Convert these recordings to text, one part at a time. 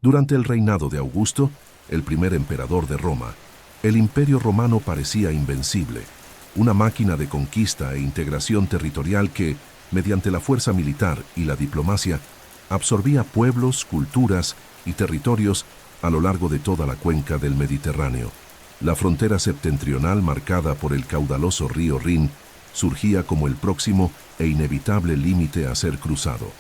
Durante el reinado de Augusto, el primer emperador de Roma, el Imperio Romano parecía invencible, una máquina de conquista e integración territorial que, mediante la fuerza militar y la diplomacia, absorbía pueblos, culturas y territorios a lo largo de toda la cuenca del Mediterráneo. La frontera septentrional, marcada por el caudaloso río Rin, surgía como el próximo e inevitable límite a ser cruzado.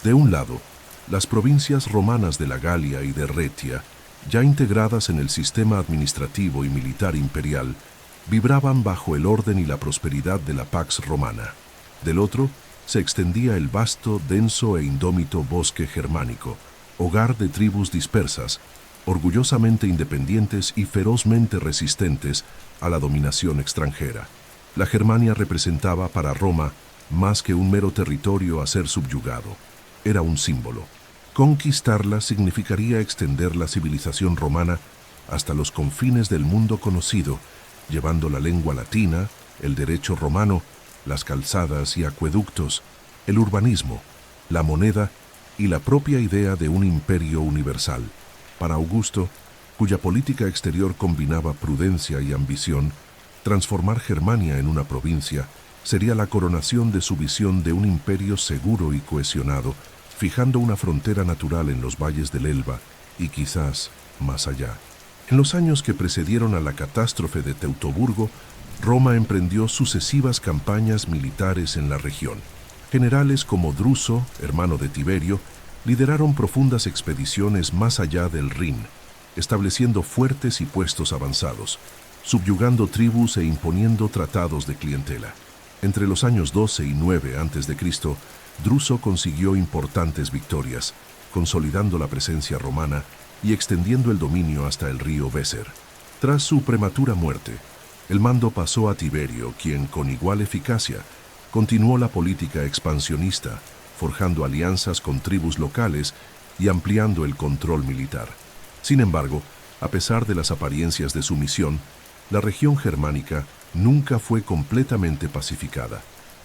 De un lado, las provincias romanas de la Galia y de Retia, ya integradas en el sistema administrativo y militar imperial, vibraban bajo el orden y la prosperidad de la Pax Romana. Del otro, se extendía el vasto, denso e indómito bosque germánico, hogar de tribus dispersas, orgullosamente independientes y ferozmente resistentes a la dominación extranjera. La Germania representaba para Roma más que un mero territorio a ser subyugado. Era un símbolo. Conquistarla significaría extender la civilización romana hasta los confines del mundo conocido, llevando la lengua latina, el derecho romano, las calzadas y acueductos, el urbanismo, la moneda y la propia idea de un imperio universal. Para Augusto, cuya política exterior combinaba prudencia y ambición, transformar Germania en una provincia sería la coronación de su visión de un imperio seguro y cohesionado, fijando una frontera natural en los valles del Elba y quizás más allá. En los años que precedieron a la catástrofe de Teutoburgo, Roma emprendió sucesivas campañas militares en la región. Generales como Druso, hermano de Tiberio, lideraron profundas expediciones más allá del Rin, estableciendo fuertes y puestos avanzados, subyugando tribus e imponiendo tratados de clientela. Entre los años 12 y 9 a.C., Druso consiguió importantes victorias, consolidando la presencia romana y extendiendo el dominio hasta el río Weser. Tras su prematura muerte, el mando pasó a Tiberio, quien, con igual eficacia, continuó la política expansionista, forjando alianzas con tribus locales y ampliando el control militar. Sin embargo, a pesar de las apariencias de sumisión, la región germánica nunca fue completamente pacificada.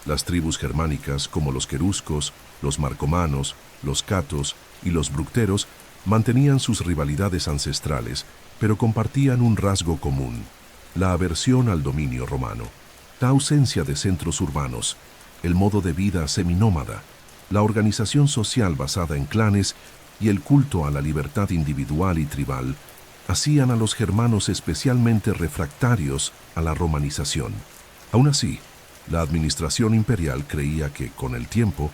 Las tribus germánicas, como los queruscos, los marcomanos, los catos y los bructeros, mantenían sus rivalidades ancestrales, pero compartían un rasgo común: la aversión al dominio romano, la ausencia de centros urbanos, el modo de vida seminómada, la organización social basada en clanes y el culto a la libertad individual y tribal hacían a los germanos especialmente refractarios a la romanización. Aún así, la administración imperial creía que, con el tiempo,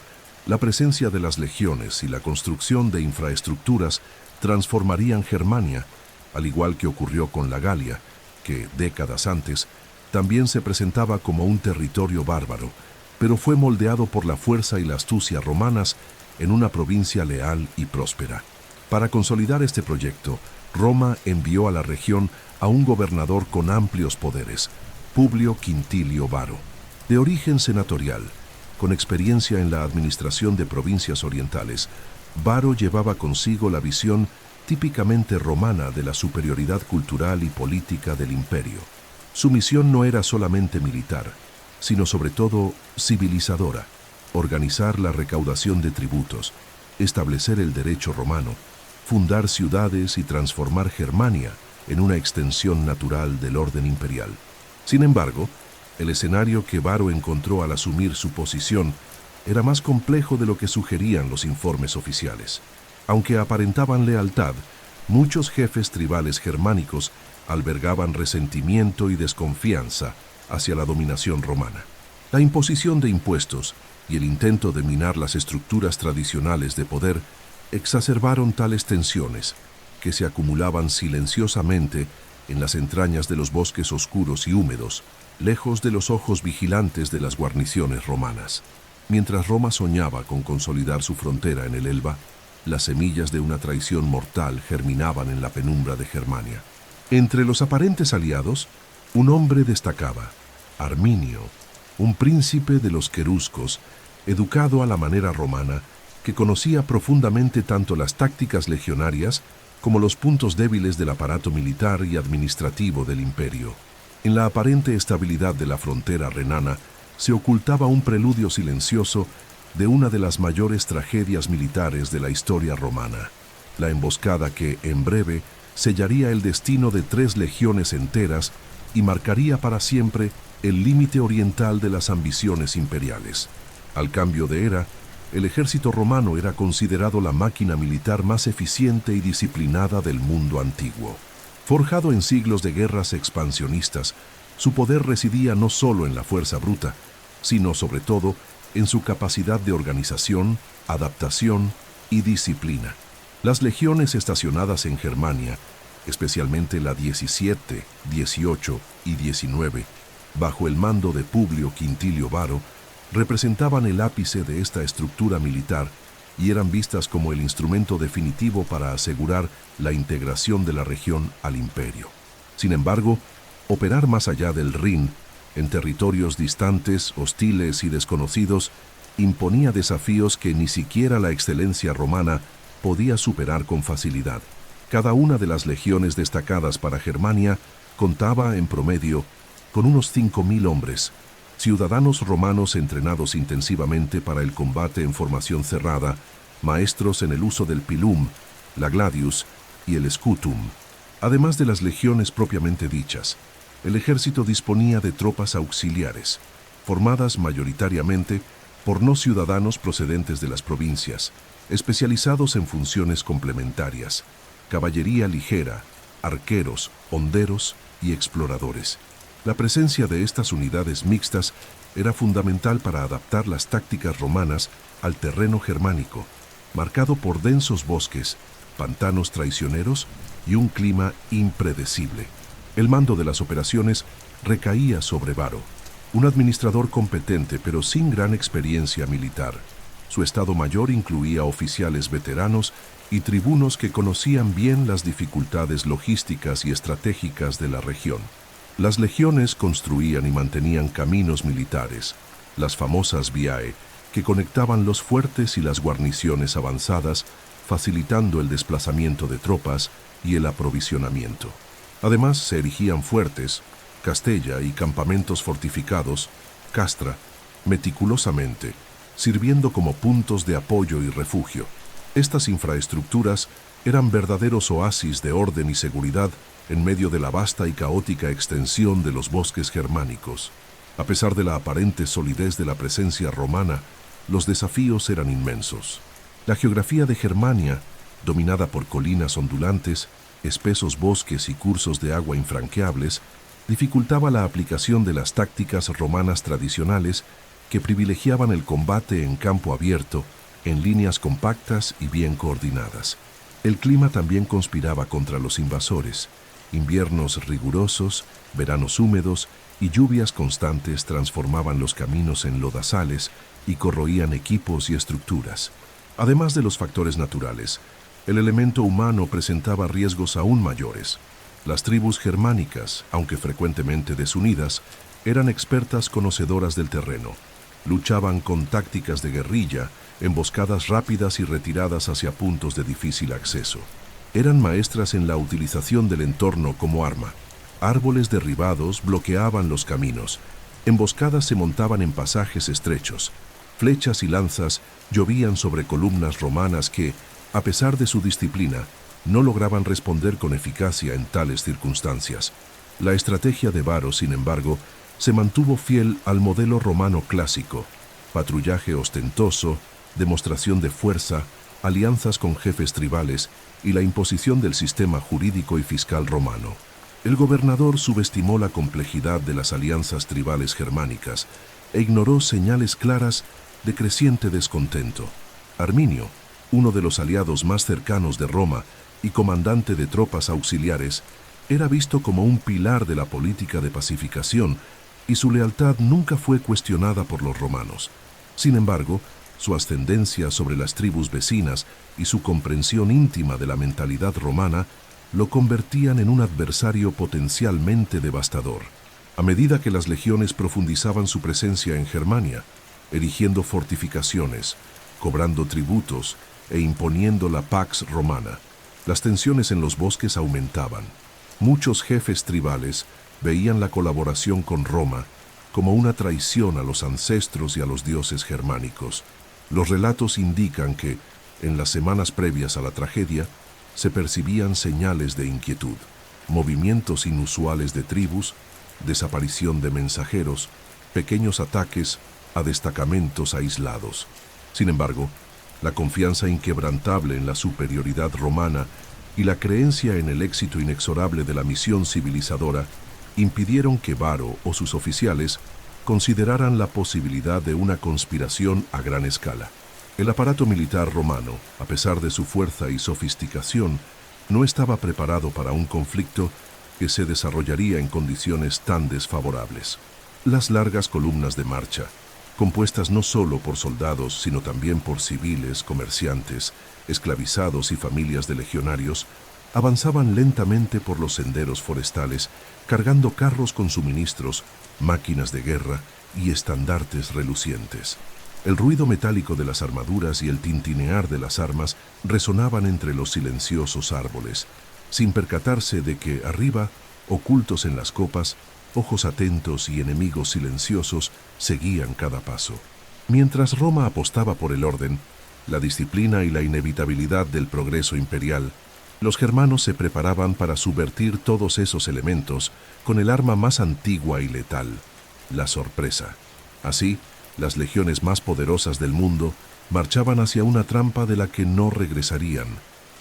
la presencia de las legiones y la construcción de infraestructuras transformarían Germania, al igual que ocurrió con la Galia, que, décadas antes, también se presentaba como un territorio bárbaro, pero fue moldeado por la fuerza y la astucia romanas en una provincia leal y próspera. Para consolidar este proyecto, Roma envió a la región a un gobernador con amplios poderes, Publio Quintilio Varo. De origen senatorial, con experiencia en la administración de provincias orientales, Varo llevaba consigo la visión típicamente romana de la superioridad cultural y política del imperio. Su misión no era solamente militar, sino sobre todo civilizadora: organizar la recaudación de tributos, establecer el derecho romano, fundar ciudades y transformar Germania en una extensión natural del orden imperial. Sin embargo, el escenario que Varo encontró al asumir su posición era más complejo de lo que sugerían los informes oficiales. Aunque aparentaban lealtad, muchos jefes tribales germánicos albergaban resentimiento y desconfianza hacia la dominación romana. La imposición de impuestos y el intento de minar las estructuras tradicionales de poder exacerbaron tales tensiones, que se acumulaban silenciosamente en las entrañas de los bosques oscuros y húmedos, lejos de los ojos vigilantes de las guarniciones romanas. Mientras Roma soñaba con consolidar su frontera en el Elba, las semillas de una traición mortal germinaban en la penumbra de Germania. Entre los aparentes aliados, un hombre destacaba: Arminio, un príncipe de los queruscos, educado a la manera romana, que conocía profundamente tanto las tácticas legionarias como los puntos débiles del aparato militar y administrativo del imperio. En la aparente estabilidad de la frontera renana se ocultaba un preludio silencioso de una de las mayores tragedias militares de la historia romana. la emboscada que, en breve, sellaría el destino de 3 legiones enteras y marcaría para siempre el límite oriental de las ambiciones imperiales. Al cambio de era, el ejército romano era considerado la máquina militar más eficiente y disciplinada del mundo antiguo. Forjado en siglos de guerras expansionistas, su poder residía no solo en la fuerza bruta, sino sobre todo en su capacidad de organización, adaptación y disciplina. Las legiones estacionadas en Germania, especialmente la 17, 18 y 19, bajo el mando de Publio Quintilio Varo, representaban el ápice de esta estructura militar y eran vistas como el instrumento definitivo para asegurar la integración de la región al imperio. Sin embargo, operar más allá del Rin, en territorios distantes, hostiles y desconocidos, imponía desafíos que ni siquiera la excelencia romana podía superar con facilidad. Cada una de las legiones destacadas para Germania contaba, en promedio, con unos 5.000 hombres, ciudadanos romanos entrenados intensivamente para el combate en formación cerrada, maestros en el uso del pilum, la gladius y el scutum. Además de las legiones propiamente dichas, el ejército disponía de tropas auxiliares, formadas mayoritariamente por no ciudadanos procedentes de las provincias, especializados en funciones complementarias, caballería ligera, arqueros, honderos y exploradores. La presencia de estas unidades mixtas era fundamental para adaptar las tácticas romanas al terreno germánico, marcado por densos bosques, pantanos traicioneros y un clima impredecible. El mando de las operaciones recaía sobre Varo, un administrador competente pero sin gran experiencia militar. Su estado mayor incluía oficiales veteranos y tribunos que conocían bien las dificultades logísticas y estratégicas de la región. Las legiones construían y mantenían caminos militares, las famosas viae, que conectaban los fuertes y las guarniciones avanzadas, facilitando el desplazamiento de tropas y el aprovisionamiento. Además, se erigían fuertes, castella y campamentos fortificados, castra, meticulosamente, sirviendo como puntos de apoyo y refugio. Estas infraestructuras eran verdaderos oasis de orden y seguridad en medio de la vasta y caótica extensión de los bosques germánicos. A pesar de la aparente solidez de la presencia romana, los desafíos eran inmensos. La geografía de Germania, dominada por colinas ondulantes, espesos bosques y cursos de agua infranqueables, dificultaba la aplicación de las tácticas romanas tradicionales que privilegiaban el combate en campo abierto, en líneas compactas y bien coordinadas. El clima también conspiraba contra los invasores. Inviernos rigurosos, veranos húmedos y lluvias constantes transformaban los caminos en lodazales y corroían equipos y estructuras. Además de los factores naturales, el elemento humano presentaba riesgos aún mayores. Las tribus germánicas, aunque frecuentemente desunidas, eran expertas conocedoras del terreno. Luchaban con tácticas de guerrilla, emboscadas rápidas y retiradas hacia puntos de difícil acceso. Eran maestras en la utilización del entorno como arma. Árboles derribados bloqueaban los caminos, emboscadas se montaban en pasajes estrechos, flechas y lanzas llovían sobre columnas romanas que, a pesar de su disciplina, no lograban responder con eficacia en tales circunstancias. La estrategia de Varo, sin embargo, se mantuvo fiel al modelo romano clásico: patrullaje ostentoso, demostración de fuerza, alianzas con jefes tribales y la imposición del sistema jurídico y fiscal romano. El gobernador subestimó la complejidad de las alianzas tribales germánicas e ignoró señales claras de creciente descontento. Arminio, uno de los aliados más cercanos de Roma y comandante de tropas auxiliares, era visto como un pilar de la política de pacificación y su lealtad nunca fue cuestionada por los romanos. Sin embargo, su ascendencia sobre las tribus vecinas y su comprensión íntima de la mentalidad romana lo convertían en un adversario potencialmente devastador. A medida que las legiones profundizaban su presencia en Germania, erigiendo fortificaciones, cobrando tributos e imponiendo la pax romana, las tensiones en los bosques aumentaban. Muchos jefes tribales veían la colaboración con Roma como una traición a los ancestros y a los dioses germánicos. Los relatos indican que, en las semanas previas a la tragedia, se percibían señales de inquietud, movimientos inusuales de tribus, desaparición de mensajeros, pequeños ataques a destacamentos aislados. Sin embargo, la confianza inquebrantable en la superioridad romana y la creencia en el éxito inexorable de la misión civilizadora impidieron que Varo o sus oficiales consideraran la posibilidad de una conspiración a gran escala. El aparato militar romano, a pesar de su fuerza y sofisticación, no estaba preparado para un conflicto que se desarrollaría en condiciones tan desfavorables. Las largas columnas de marcha, compuestas no solo por soldados, sino también por civiles, comerciantes, esclavizados y familias de legionarios, avanzaban lentamente por los senderos forestales, cargando carros con suministros, máquinas de guerra y estandartes relucientes. El ruido metálico de las armaduras y el tintinear de las armas resonaban entre los silenciosos árboles, sin percatarse de que arriba, ocultos en las copas, ojos atentos y enemigos silenciosos seguían cada paso. Mientras Roma apostaba por el orden, la disciplina y la inevitabilidad del progreso imperial, los germanos se preparaban para subvertir todos esos elementos con el arma más antigua y letal, la sorpresa. Así, las legiones más poderosas del mundo marchaban hacia una trampa de la que no regresarían,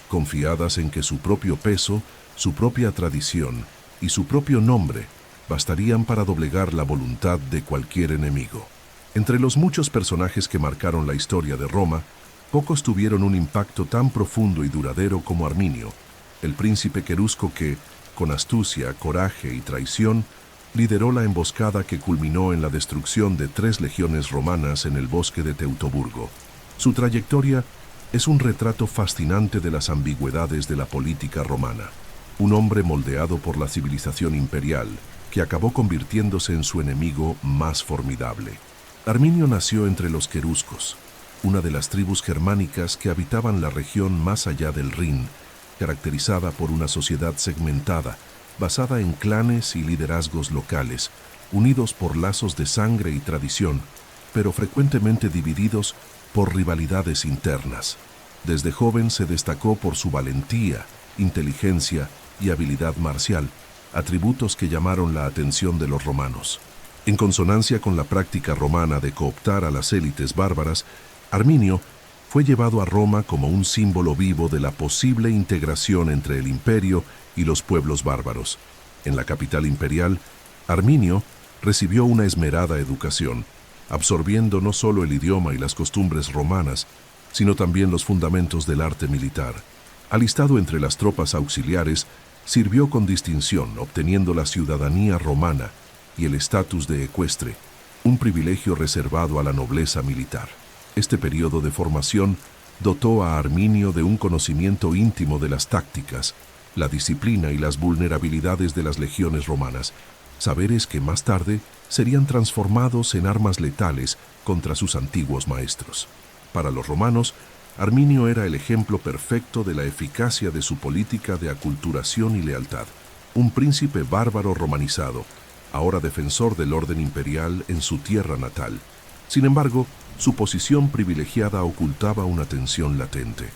confiadas en que su propio peso, su propia tradición y su propio nombre bastarían para doblegar la voluntad de cualquier enemigo. Entre los muchos personajes que marcaron la historia de Roma, pocos tuvieron un impacto tan profundo y duradero como Arminio, el príncipe querusco que, con astucia, coraje y traición, lideró la emboscada que culminó en la destrucción de 3 legiones romanas en el bosque de Teutoburgo. Su trayectoria es un retrato fascinante de las ambigüedades de la política romana. Un hombre moldeado por la civilización imperial, que acabó convirtiéndose en su enemigo más formidable. Arminio nació entre los queruscos, una de las tribus germánicas que habitaban la región más allá del Rin, caracterizada por una sociedad segmentada, basada en clanes y liderazgos locales, unidos por lazos de sangre y tradición, pero frecuentemente divididos por rivalidades internas. Desde joven se destacó por su valentía, inteligencia y habilidad marcial, atributos que llamaron la atención de los romanos. En consonancia con la práctica romana de cooptar a las élites bárbaras, Arminio fue llevado a Roma como un símbolo vivo de la posible integración entre el imperio y los pueblos bárbaros. En la capital imperial, Arminio recibió una esmerada educación, absorbiendo no solo el idioma y las costumbres romanas, sino también los fundamentos del arte militar. Alistado entre las tropas auxiliares, sirvió con distinción, obteniendo la ciudadanía romana y el estatus de ecuestre, un privilegio reservado a la nobleza militar. Este periodo de formación dotó a Arminio de un conocimiento íntimo de las tácticas, la disciplina y las vulnerabilidades de las legiones romanas, saberes que más tarde serían transformados en armas letales contra sus antiguos maestros. Para los romanos, Arminio era el ejemplo perfecto de la eficacia de su política de aculturación y lealtad, un príncipe bárbaro romanizado, ahora defensor del orden imperial en su tierra natal. Sin embargo, su posición privilegiada ocultaba una tensión latente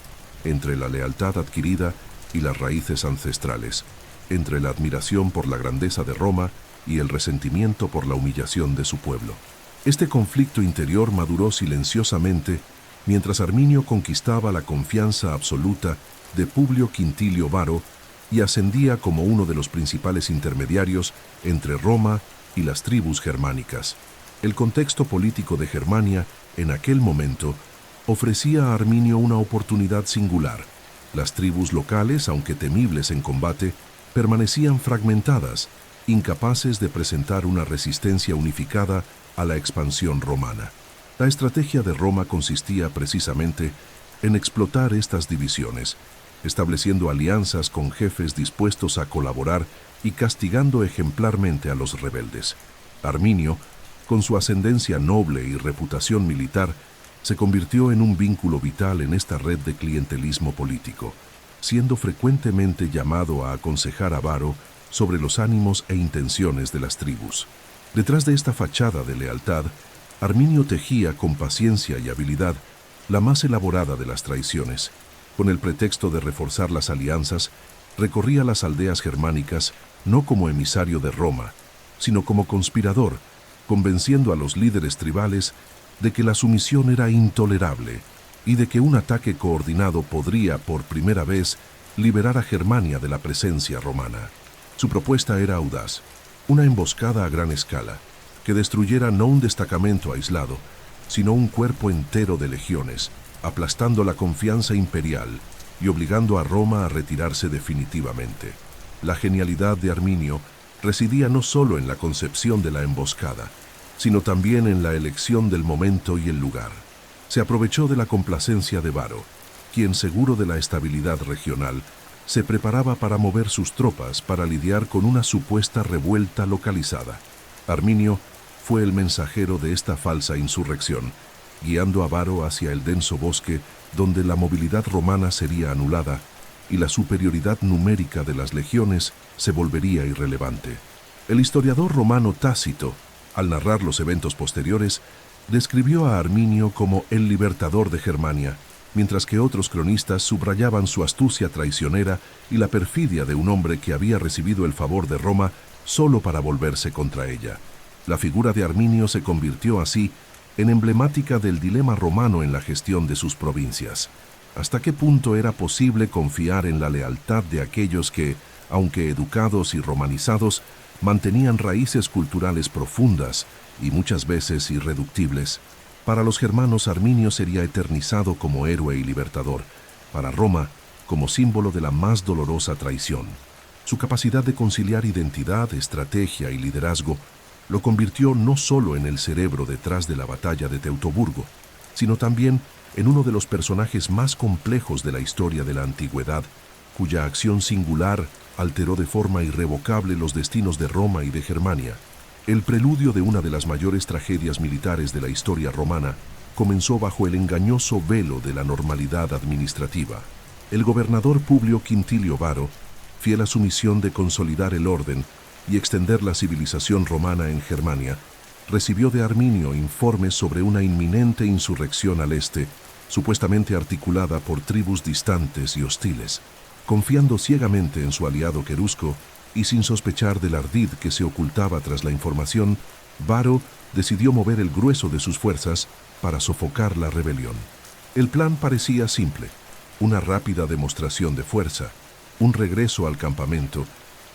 entre la lealtad adquirida y las raíces ancestrales, entre la admiración por la grandeza de Roma y el resentimiento por la humillación de su pueblo. Este conflicto interior maduró silenciosamente mientras Arminio conquistaba la confianza absoluta de Publio Quintilio Varo y ascendía como uno de los principales intermediarios entre Roma y las tribus germánicas. El contexto político de Germania, en aquel momento, ofrecía a Arminio una oportunidad singular. Las tribus locales, aunque temibles en combate, permanecían fragmentadas, incapaces de presentar una resistencia unificada a la expansión romana. La estrategia de Roma consistía precisamente en explotar estas divisiones, estableciendo alianzas con jefes dispuestos a colaborar y castigando ejemplarmente a los rebeldes. Arminio, con su ascendencia noble y reputación militar, se convirtió en un vínculo vital en esta red de clientelismo político, siendo frecuentemente llamado a aconsejar a Varo sobre los ánimos e intenciones de las tribus. Detrás de esta fachada de lealtad, Arminio tejía con paciencia y habilidad la más elaborada de las traiciones, Con el pretexto de reforzar las alianzas, recorría las aldeas germánicas no como emisario de Roma, sino como conspirador, convenciendo a los líderes tribales de que la sumisión era intolerable y de que un ataque coordinado podría, por primera vez, liberar a Germania de la presencia romana. Su propuesta era audaz, una emboscada a gran escala, que destruyera no un destacamento aislado, sino un cuerpo entero de legiones, aplastando la confianza imperial y obligando a Roma a retirarse definitivamente. La genialidad de Arminio residía no solo en la concepción de la emboscada, sino también en la elección del momento y el lugar. Se aprovechó de la complacencia de Varo, quien, seguro de la estabilidad regional, se preparaba para mover sus tropas para lidiar con una supuesta revuelta localizada. Arminio fue el mensajero de esta falsa insurrección, guiando a Varo hacia el denso bosque donde la movilidad romana sería anulada y la superioridad numérica de las legiones se volvería irrelevante. El historiador romano Tácito, al narrar los eventos posteriores, describió a Arminio como el libertador de Germania, mientras que otros cronistas subrayaban su astucia traicionera y la perfidia de un hombre que había recibido el favor de Roma solo para volverse contra ella. La figura de Arminio se convirtió así en emblemática del dilema romano en la gestión de sus provincias. ¿Hasta qué punto era posible confiar en la lealtad de aquellos que, aunque educados y romanizados, mantenían raíces culturales profundas y muchas veces irreductibles? Para los germanos, Arminio sería eternizado como héroe y libertador, para Roma como símbolo de la más dolorosa traición. Su capacidad de conciliar identidad, estrategia y liderazgo lo convirtió no solo en el cerebro detrás de la batalla de Teutoburgo, sino también en uno de los personajes más complejos de la historia de la antigüedad, cuya acción singular alteró de forma irrevocable los destinos de Roma y de Germania. El preludio de una de las mayores tragedias militares de la historia romana comenzó bajo el engañoso velo de la normalidad administrativa. El gobernador Publio Quintilio Varo, fiel a su misión de consolidar el orden y extender la civilización romana en Germania, recibió de Arminio informes sobre una inminente insurrección al este, supuestamente articulada por tribus distantes y hostiles. Confiando ciegamente en su aliado Querusco y sin sospechar del ardid que se ocultaba tras la información, Varo decidió mover el grueso de sus fuerzas para sofocar la rebelión. El plan parecía simple: una rápida demostración de fuerza, un regreso al campamento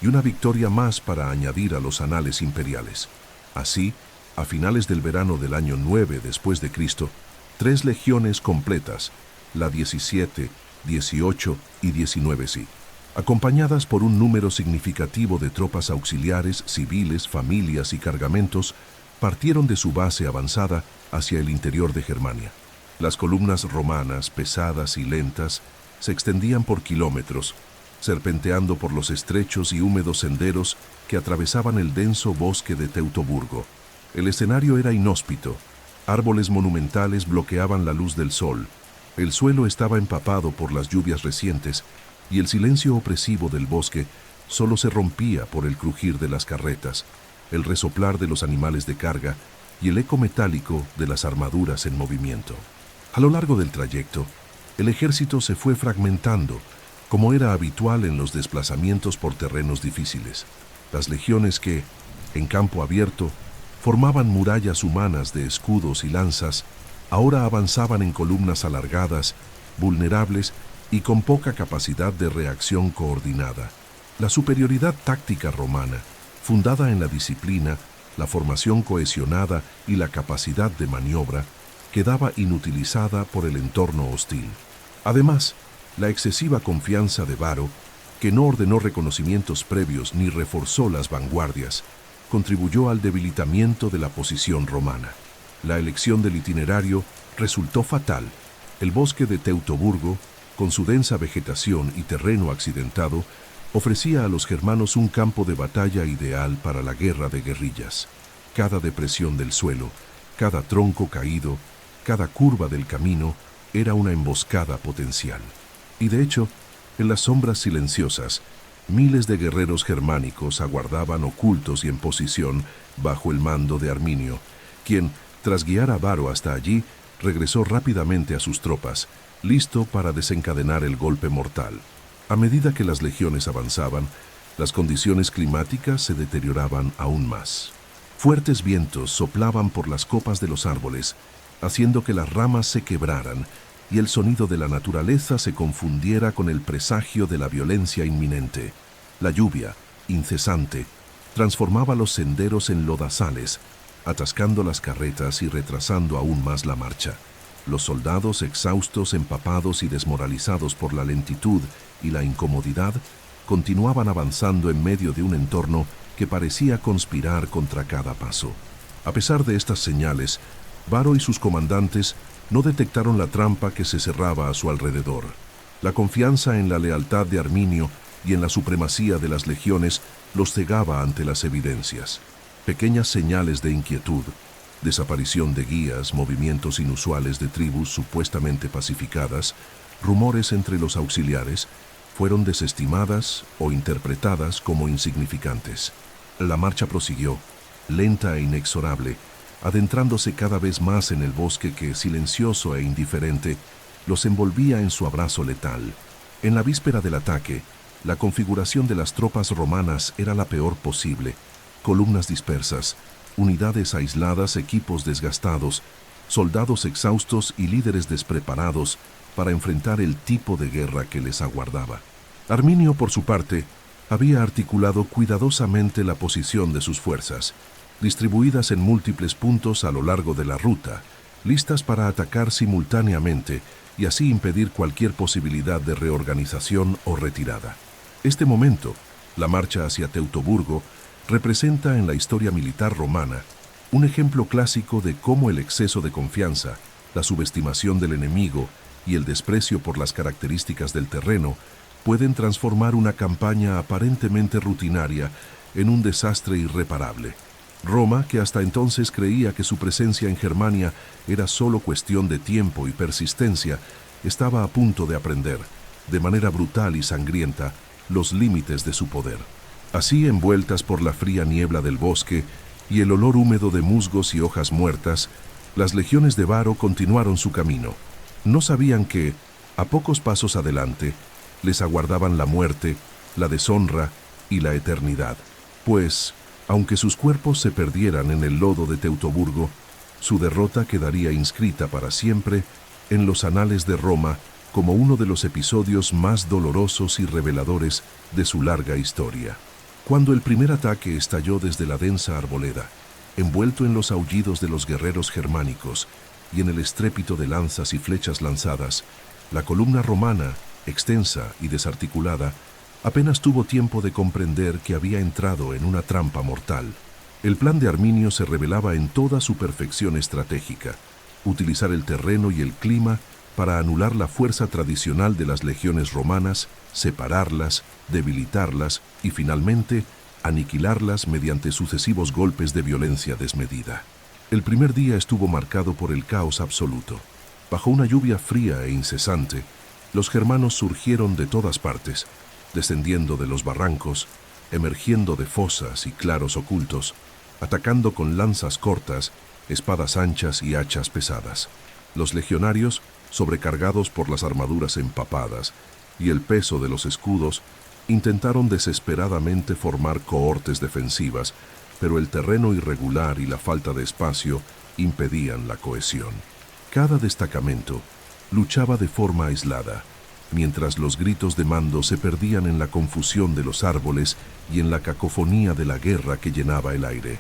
y una victoria más para añadir a los anales imperiales. Así, a finales del verano del año 9 después de Cristo, 3 legiones completas, la 17, 18 y 19 sí, acompañadas por un número significativo de tropas auxiliares, civiles, familias y cargamentos, partieron de su base avanzada hacia el interior de Germania. Las columnas romanas, pesadas y lentas, se extendían por kilómetros, serpenteando por los estrechos y húmedos senderos que atravesaban el denso bosque de Teutoburgo. El escenario era inhóspito. Árboles monumentales bloqueaban la luz del sol, el suelo estaba empapado por las lluvias recientes y el silencio opresivo del bosque solo se rompía por el crujir de las carretas, el resoplar de los animales de carga y el eco metálico de las armaduras en movimiento. A lo largo del trayecto, el ejército se fue fragmentando, como era habitual en los desplazamientos por terrenos difíciles. Las legiones que, en campo abierto, formaban murallas humanas de escudos y lanzas, ahora avanzaban en columnas alargadas, vulnerables y con poca capacidad de reacción coordinada. La superioridad táctica romana, fundada en la disciplina, la formación cohesionada y la capacidad de maniobra, quedaba inutilizada por el entorno hostil. Además, la excesiva confianza de Varo, que no ordenó reconocimientos previos ni reforzó las vanguardias, contribuyó al debilitamiento de la posición romana. La elección del itinerario resultó fatal. El bosque de Teutoburgo, con su densa vegetación y terreno accidentado, ofrecía a los germanos un campo de batalla ideal para la guerra de guerrillas. Cada depresión del suelo, cada tronco caído, cada curva del camino era una emboscada potencial. Y de hecho, en las sombras silenciosas, miles de guerreros germánicos aguardaban ocultos y en posición bajo el mando de Arminio, quien, tras guiar a Varo hasta allí, regresó rápidamente a sus tropas, listo para desencadenar el golpe mortal. A medida que las legiones avanzaban, las condiciones climáticas se deterioraban aún más. Fuertes vientos soplaban por las copas de los árboles, haciendo que las ramas se quebraran y el sonido de la naturaleza se confundiera con el presagio de la violencia inminente. La lluvia, incesante, transformaba los senderos en lodazales, atascando las carretas y retrasando aún más la marcha. Los soldados, exhaustos, empapados y desmoralizados por la lentitud y la incomodidad, continuaban avanzando en medio de un entorno que parecía conspirar contra cada paso. A pesar de estas señales, Varo y sus comandantes no detectaron la trampa que se cerraba a su alrededor. La confianza en la lealtad de Arminio y en la supremacía de las legiones los cegaba ante las evidencias. Pequeñas señales de inquietud, desaparición de guías, movimientos inusuales de tribus supuestamente pacificadas, rumores entre los auxiliares, fueron desestimadas o interpretadas como insignificantes. La marcha prosiguió, lenta e inexorable, adentrándose cada vez más en el bosque que, silencioso e indiferente, los envolvía en su abrazo letal. En la víspera del ataque, la configuración de las tropas romanas era la peor posible. Columnas dispersas, unidades aisladas, equipos desgastados, soldados exhaustos y líderes despreparados para enfrentar el tipo de guerra que les aguardaba. Arminio, por su parte, había articulado cuidadosamente la posición de sus fuerzas, distribuidas en múltiples puntos a lo largo de la ruta, listas para atacar simultáneamente y así impedir cualquier posibilidad de reorganización o retirada. Este momento, la marcha hacia Teutoburgo, representa en la historia militar romana un ejemplo clásico de cómo el exceso de confianza, la subestimación del enemigo y el desprecio por las características del terreno pueden transformar una campaña aparentemente rutinaria en un desastre irreparable. Roma, que hasta entonces creía que su presencia en Germania era solo cuestión de tiempo y persistencia, estaba a punto de aprender, de manera brutal y sangrienta, los límites de su poder. Así, envueltas por la fría niebla del bosque y el olor húmedo de musgos y hojas muertas, las legiones de Varo continuaron su camino. No sabían que, a pocos pasos adelante, les aguardaban la muerte, la deshonra y la eternidad, pues, aunque sus cuerpos se perdieran en el lodo de Teutoburgo, su derrota quedaría inscrita para siempre en los anales de Roma como uno de los episodios más dolorosos y reveladores de su larga historia. Cuando el primer ataque estalló desde la densa arboleda, envuelto en los aullidos de los guerreros germánicos y en el estrépito de lanzas y flechas lanzadas, la columna romana, extensa y desarticulada, apenas tuvo tiempo de comprender que había entrado en una trampa mortal. El plan de Arminio se revelaba en toda su perfección estratégica: utilizar el terreno y el clima para anular la fuerza tradicional de las legiones romanas, separarlas, debilitarlas y finalmente aniquilarlas mediante sucesivos golpes de violencia desmedida. El primer día estuvo marcado por el caos absoluto. Bajo una lluvia fría e incesante, los germanos surgieron de todas partes, descendiendo de los barrancos, emergiendo de fosas y claros ocultos, atacando con lanzas cortas, espadas anchas y hachas pesadas. Los legionarios, sobrecargados por las armaduras empapadas y el peso de los escudos, intentaron desesperadamente formar cohortes defensivas, pero el terreno irregular y la falta de espacio impedían la cohesión. Cada destacamento luchaba de forma aislada, mientras los gritos de mando se perdían en la confusión de los árboles y en la cacofonía de la guerra que llenaba el aire.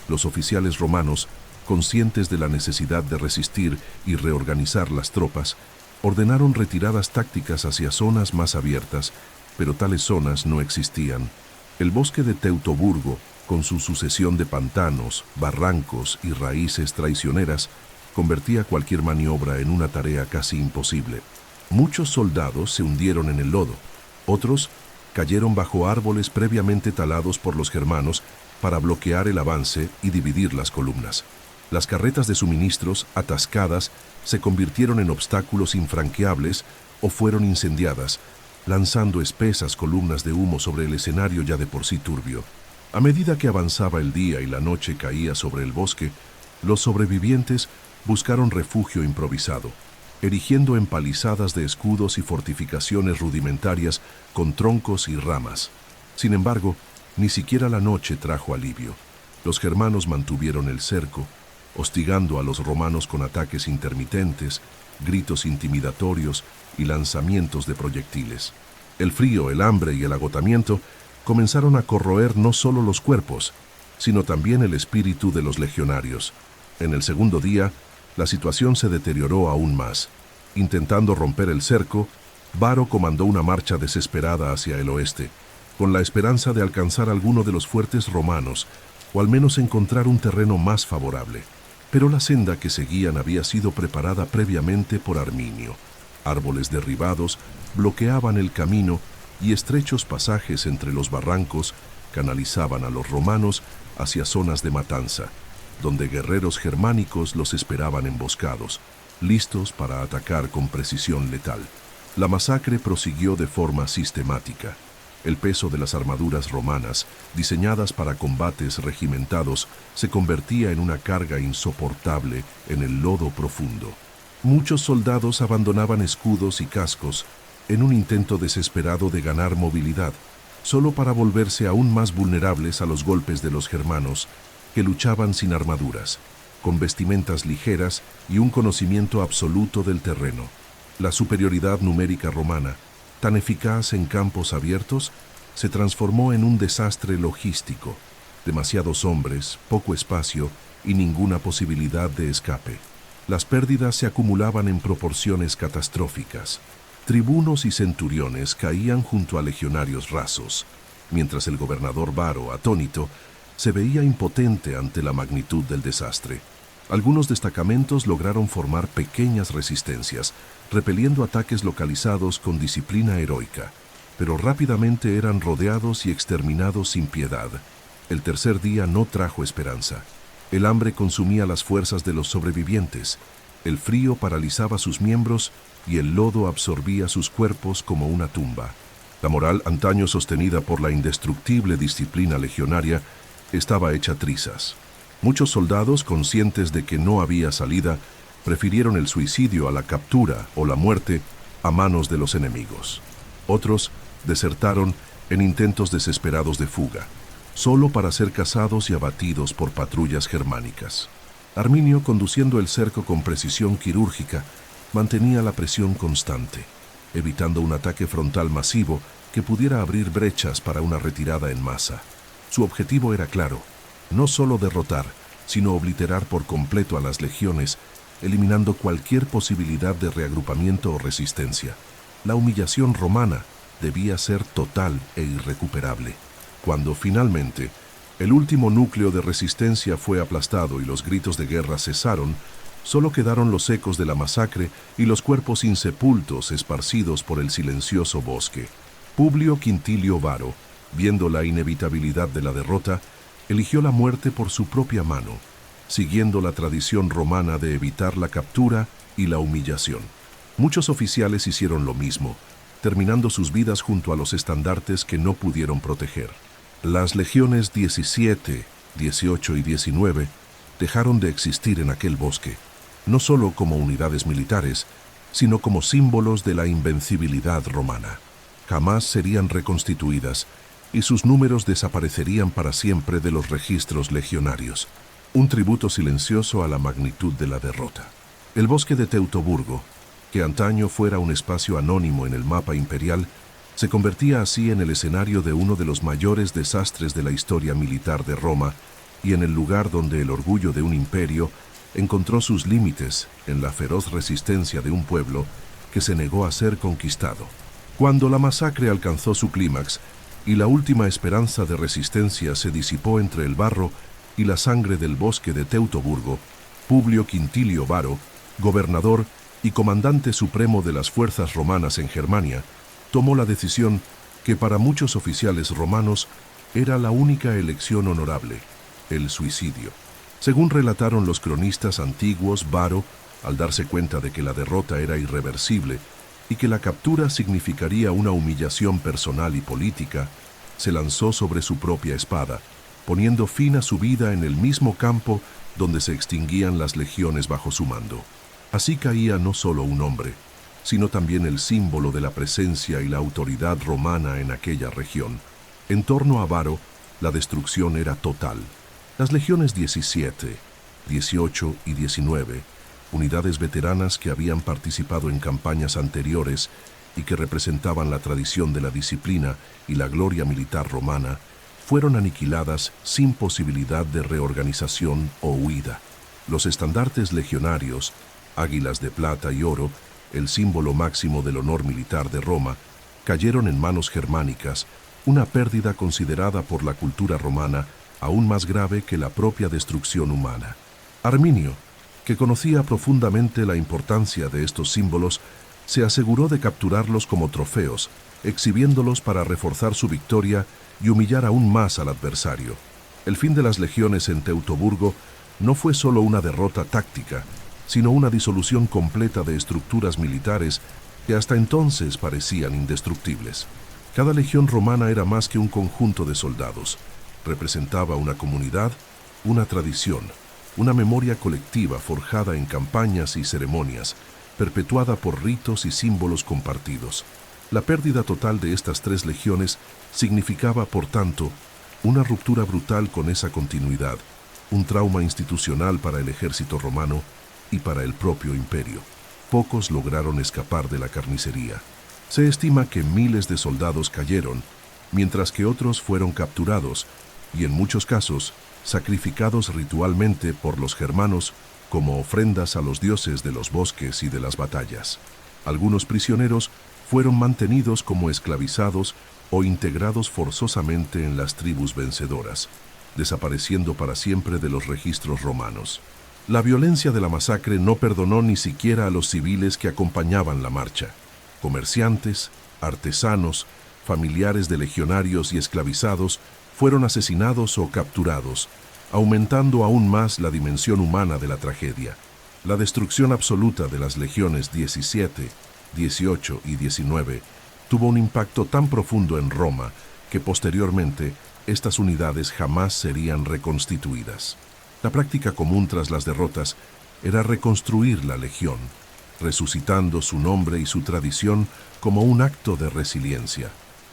Los oficiales romanos, conscientes de la necesidad de resistir y reorganizar las tropas, ordenaron retiradas tácticas hacia zonas más abiertas, pero tales zonas no existían. El bosque de Teutoburgo, con su sucesión de pantanos, barrancos y raíces traicioneras, convertía cualquier maniobra en una tarea casi imposible. Muchos soldados se hundieron en el lodo, otros cayeron bajo árboles previamente talados por los germanos para bloquear el avance y dividir las columnas. Las carretas de suministros, atascadas, se convirtieron en obstáculos infranqueables o fueron incendiadas, lanzando espesas columnas de humo sobre el escenario ya de por sí turbio. A medida que avanzaba el día y la noche caía sobre el bosque, los sobrevivientes buscaron refugio improvisado. erigiendo empalizadas de escudos y fortificaciones rudimentarias con troncos y ramas. Sin embargo, ni siquiera la noche trajo alivio. Los germanos mantuvieron el cerco, hostigando a los romanos con ataques intermitentes, gritos intimidatorios y lanzamientos de proyectiles. El frío, el hambre y el agotamiento comenzaron a corroer no solo los cuerpos, sino también el espíritu de los legionarios. En el segundo día, la situación se deterioró aún más. Intentando romper el cerco, Varo comandó una marcha desesperada hacia el oeste, con la esperanza de alcanzar alguno de los fuertes romanos, o al menos encontrar un terreno más favorable. Pero la senda que seguían había sido preparada previamente por Arminio. Árboles derribados bloqueaban el camino y estrechos pasajes entre los barrancos canalizaban a los romanos hacia zonas de matanza, donde guerreros germánicos los esperaban emboscados, listos para atacar con precisión letal. La masacre prosiguió de forma sistemática. El peso de las armaduras romanas, diseñadas para combates regimentados, se convertía en una carga insoportable en el lodo profundo. Muchos soldados abandonaban escudos y cascos en un intento desesperado de ganar movilidad, solo para volverse aún más vulnerables a los golpes de los germanos, que luchaban sin armaduras, con vestimentas ligeras y un conocimiento absoluto del terreno. La superioridad numérica romana, tan eficaz en campos abiertos, se transformó en un desastre logístico. Demasiados hombres, poco espacio y ninguna posibilidad de escape. Las pérdidas se acumulaban en proporciones catastróficas. Tribunos y centuriones caían junto a legionarios rasos, mientras el gobernador Varo, atónito, se veía impotente ante la magnitud del desastre. Algunos destacamentos lograron formar pequeñas resistencias, repeliendo ataques localizados con disciplina heroica, pero rápidamente eran rodeados y exterminados sin piedad. El tercer día no trajo esperanza. El hambre consumía las fuerzas de los sobrevivientes, el frío paralizaba sus miembros y el lodo absorbía sus cuerpos como una tumba. La moral, antaño sostenida por la indestructible disciplina legionaria, estaba hecha trizas. Muchos soldados, conscientes de que no había salida, prefirieron el suicidio a la captura o la muerte a manos de los enemigos. Otros desertaron en intentos desesperados de fuga, solo para ser cazados y abatidos por patrullas germánicas. Arminio, conduciendo el cerco con precisión quirúrgica, mantenía la presión constante, evitando un ataque frontal masivo que pudiera abrir brechas para una retirada en masa. Su objetivo era claro: no solo derrotar, sino obliterar por completo a las legiones, eliminando cualquier posibilidad de reagrupamiento o resistencia. La humillación romana debía ser total e irrecuperable. Cuando finalmente el último núcleo de resistencia fue aplastado y los gritos de guerra cesaron, solo quedaron los ecos de la masacre y los cuerpos insepultos esparcidos por el silencioso bosque. Publio Quintilio Varo, viendo la inevitabilidad de la derrota, eligió la muerte por su propia mano, siguiendo la tradición romana de evitar la captura y la humillación. Muchos oficiales hicieron lo mismo, terminando sus vidas junto a los estandartes que no pudieron proteger. Las legiones 17, 18 y 19 dejaron de existir en aquel bosque, no solo como unidades militares, sino como símbolos de la invencibilidad romana. Jamás serían reconstituidas y sus números desaparecerían para siempre de los registros legionarios, un tributo silencioso a la magnitud de la derrota. El bosque de Teutoburgo, que antaño fuera un espacio anónimo en el mapa imperial, se convertía así en el escenario de uno de los mayores desastres de la historia militar de Roma y en el lugar donde el orgullo de un imperio encontró sus límites en la feroz resistencia de un pueblo que se negó a ser conquistado. Cuando la masacre alcanzó su clímax y la última esperanza de resistencia se disipó entre el barro y la sangre del bosque de Teutoburgo, Publio Quintilio Varo, gobernador y comandante supremo de las fuerzas romanas en Germania, tomó la decisión que para muchos oficiales romanos era la única elección honorable: el suicidio. Según relataron los cronistas antiguos, Varo, al darse cuenta de que la derrota era irreversible y que la captura significaría una humillación personal y política, se lanzó sobre su propia espada, poniendo fin a su vida en el mismo campo donde se extinguían las legiones bajo su mando. Así caía no solo un hombre, sino también el símbolo de la presencia y la autoridad romana en aquella región. En torno a Varo, la destrucción era total. Las legiones 17, 18 y 19, unidades veteranas que habían participado en campañas anteriores y que representaban la tradición de la disciplina y la gloria militar romana, fueron aniquiladas sin posibilidad de reorganización o huida. Los estandartes legionarios, águilas de plata y oro, el símbolo máximo del honor militar de Roma, cayeron en manos germánicas, una pérdida considerada por la cultura romana aún más grave que la propia destrucción humana. Arminio, que conocía profundamente la importancia de estos símbolos, se aseguró de capturarlos como trofeos, exhibiéndolos para reforzar su victoria y humillar aún más al adversario. El fin de las legiones en Teutoburgo no fue solo una derrota táctica, sino una disolución completa de estructuras militares que hasta entonces parecían indestructibles. Cada legión romana era más que un conjunto de soldados. Representaba una comunidad, una tradición, una memoria colectiva forjada en campañas y ceremonias, perpetuada por ritos y símbolos compartidos. La pérdida total de estas 3 legiones significaba, por tanto, una ruptura brutal con esa continuidad, un trauma institucional para el ejército romano y para el propio imperio. Pocos lograron escapar de la carnicería. Se estima que miles de soldados cayeron, mientras que otros fueron capturados y en muchos casos sacrificados ritualmente por los germanos como ofrendas a los dioses de los bosques y de las batallas. Algunos prisioneros fueron mantenidos como esclavizados o integrados forzosamente en las tribus vencedoras, desapareciendo para siempre de los registros romanos. La violencia de la masacre no perdonó ni siquiera a los civiles que acompañaban la marcha. Comerciantes, artesanos, familiares de legionarios y esclavizados fueron asesinados o capturados, aumentando aún más la dimensión humana de la tragedia. La destrucción absoluta de las legiones 17, 18 y 19 tuvo un impacto tan profundo en Roma que posteriormente estas unidades jamás serían reconstituidas. La práctica común tras las derrotas era reconstruir la legión, resucitando su nombre y su tradición como un acto de resiliencia.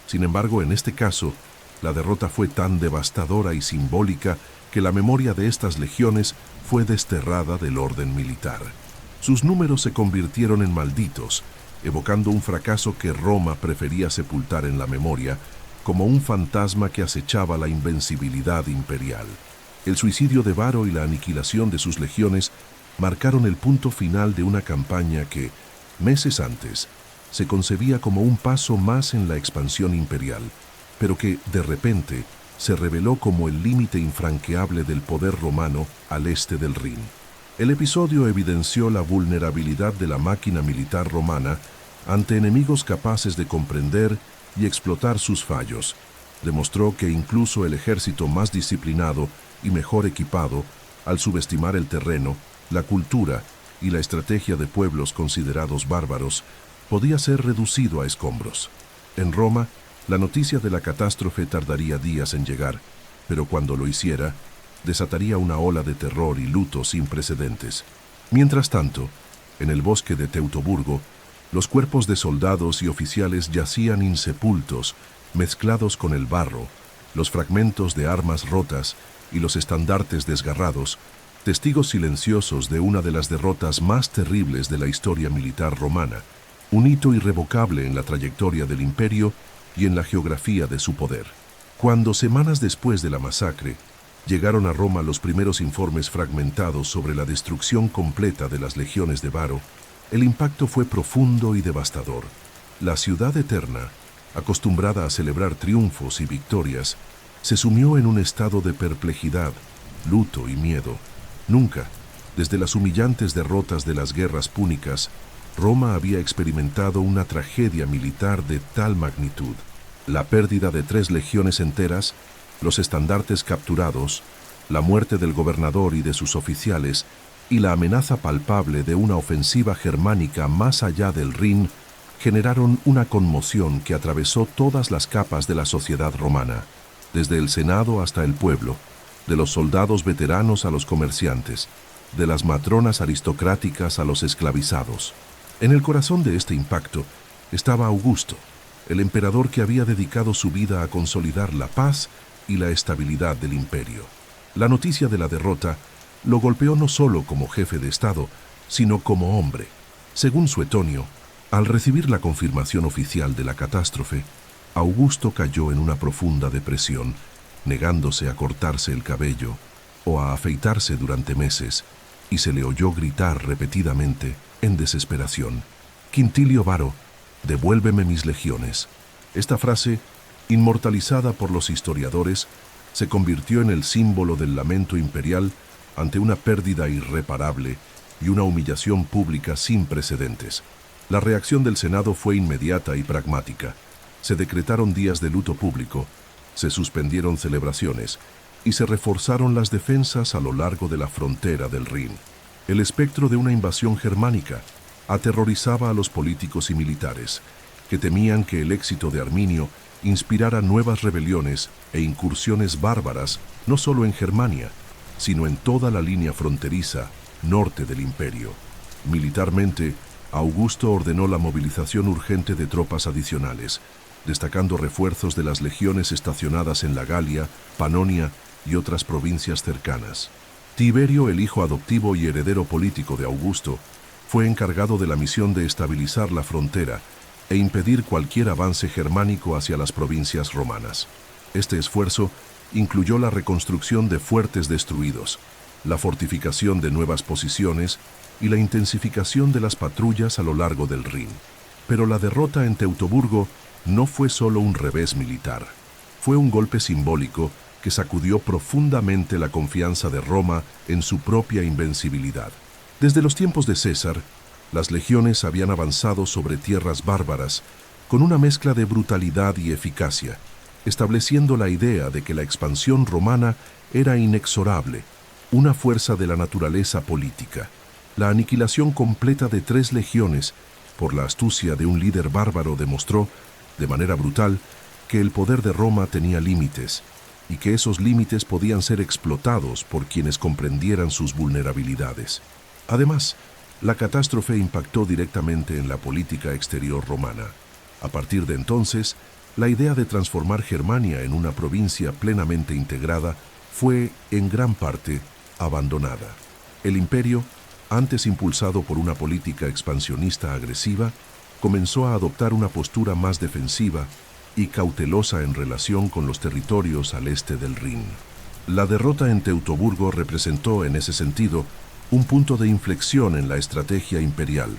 Sin embargo, en este caso, la derrota fue tan devastadora y simbólica que la memoria de estas legiones fue desterrada del orden militar. Sus números se convirtieron en malditos, evocando un fracaso que Roma prefería sepultar en la memoria como un fantasma que acechaba la invencibilidad imperial. El suicidio de Varo y la aniquilación de sus legiones marcaron el punto final de una campaña que, meses antes, se concebía como un paso más en la expansión imperial, pero que, de repente, se reveló como el límite infranqueable del poder romano al este del Rin. El episodio evidenció la vulnerabilidad de la máquina militar romana ante enemigos capaces de comprender y explotar sus fallos. Demostró que incluso el ejército más disciplinado y mejor equipado, al subestimar el terreno, la cultura y la estrategia de pueblos considerados bárbaros, podía ser reducido a escombros. En Roma, la noticia de la catástrofe tardaría días en llegar, pero cuando lo hiciera, desataría una ola de terror y luto sin precedentes. Mientras tanto, en el bosque de Teutoburgo, los cuerpos de soldados y oficiales yacían insepultos, mezclados con el barro, los fragmentos de armas rotas y los estandartes desgarrados, testigos silenciosos de una de las derrotas más terribles de la historia militar romana, un hito irrevocable en la trayectoria del imperio y en la geografía de su poder. Cuando, semanas después de la masacre, llegaron a Roma los primeros informes fragmentados sobre la destrucción completa de las legiones de Varo, el impacto fue profundo y devastador. La ciudad eterna, acostumbrada a celebrar triunfos y victorias, se sumió en un estado de perplejidad, luto y miedo. Nunca, desde las humillantes derrotas de las guerras púnicas, Roma había experimentado una tragedia militar de tal magnitud. La pérdida de 3 legiones enteras, los estandartes capturados, la muerte del gobernador y de sus oficiales, y la amenaza palpable de una ofensiva germánica más allá del Rin, generaron una conmoción que atravesó todas las capas de la sociedad romana, desde el Senado hasta el pueblo, de los soldados veteranos a los comerciantes. de las matronas aristocráticas a los esclavizados. En el corazón de este impacto estaba Augusto, el emperador que había dedicado su vida a consolidar la paz y la estabilidad del imperio. La noticia de la derrota lo golpeó no solo como jefe de Estado, sino como hombre. Según Suetonio, al recibir la confirmación oficial de la catástrofe, Augusto cayó en una profunda depresión, negándose a cortarse el cabello o a afeitarse durante meses, y se le oyó gritar repetidamente, en desesperación: «Quintilio Varo, devuélveme mis legiones». Esta frase, inmortalizada por los historiadores, se convirtió en el símbolo del lamento imperial ante una pérdida irreparable y una humillación pública sin precedentes. La reacción del Senado fue inmediata y pragmática. Se decretaron días de luto público, se suspendieron celebraciones y se reforzaron las defensas a lo largo de la frontera del Rin. El espectro de una invasión germánica aterrorizaba a los políticos y militares, que temían que el éxito de Arminio inspirara nuevas rebeliones e incursiones bárbaras no solo en Germania, sino en toda la línea fronteriza norte del imperio. Militarmente, Augusto ordenó la movilización urgente de tropas adicionales, destacando refuerzos de las legiones estacionadas en la Galia, Panonia y otras provincias cercanas. Tiberio, el hijo adoptivo y heredero político de Augusto, fue encargado de la misión de estabilizar la frontera e impedir cualquier avance germánico hacia las provincias romanas. Este esfuerzo incluyó la reconstrucción de fuertes destruidos, la fortificación de nuevas posiciones y la intensificación de las patrullas a lo largo del Rin. Pero la derrota en Teutoburgo no fue solo un revés militar. Fue un golpe simbólico que sacudió profundamente la confianza de Roma en su propia invencibilidad. Desde los tiempos de César, las legiones habían avanzado sobre tierras bárbaras con una mezcla de brutalidad y eficacia, estableciendo la idea de que la expansión romana era inexorable, una fuerza de la naturaleza política. La aniquilación completa de 3 legiones por la astucia de un líder bárbaro demostró, de manera brutal, que el poder de Roma tenía límites y que esos límites podían ser explotados por quienes comprendieran sus vulnerabilidades. Además, la catástrofe impactó directamente en la política exterior romana. A partir de entonces, la idea de transformar Germania en una provincia plenamente integrada fue, en gran parte, abandonada. El imperio, antes impulsado por una política expansionista agresiva, comenzó a adoptar una postura más defensiva y cautelosa en relación con los territorios al este del Rin. La derrota en Teutoburgo representó, en ese sentido, un punto de inflexión en la estrategia imperial,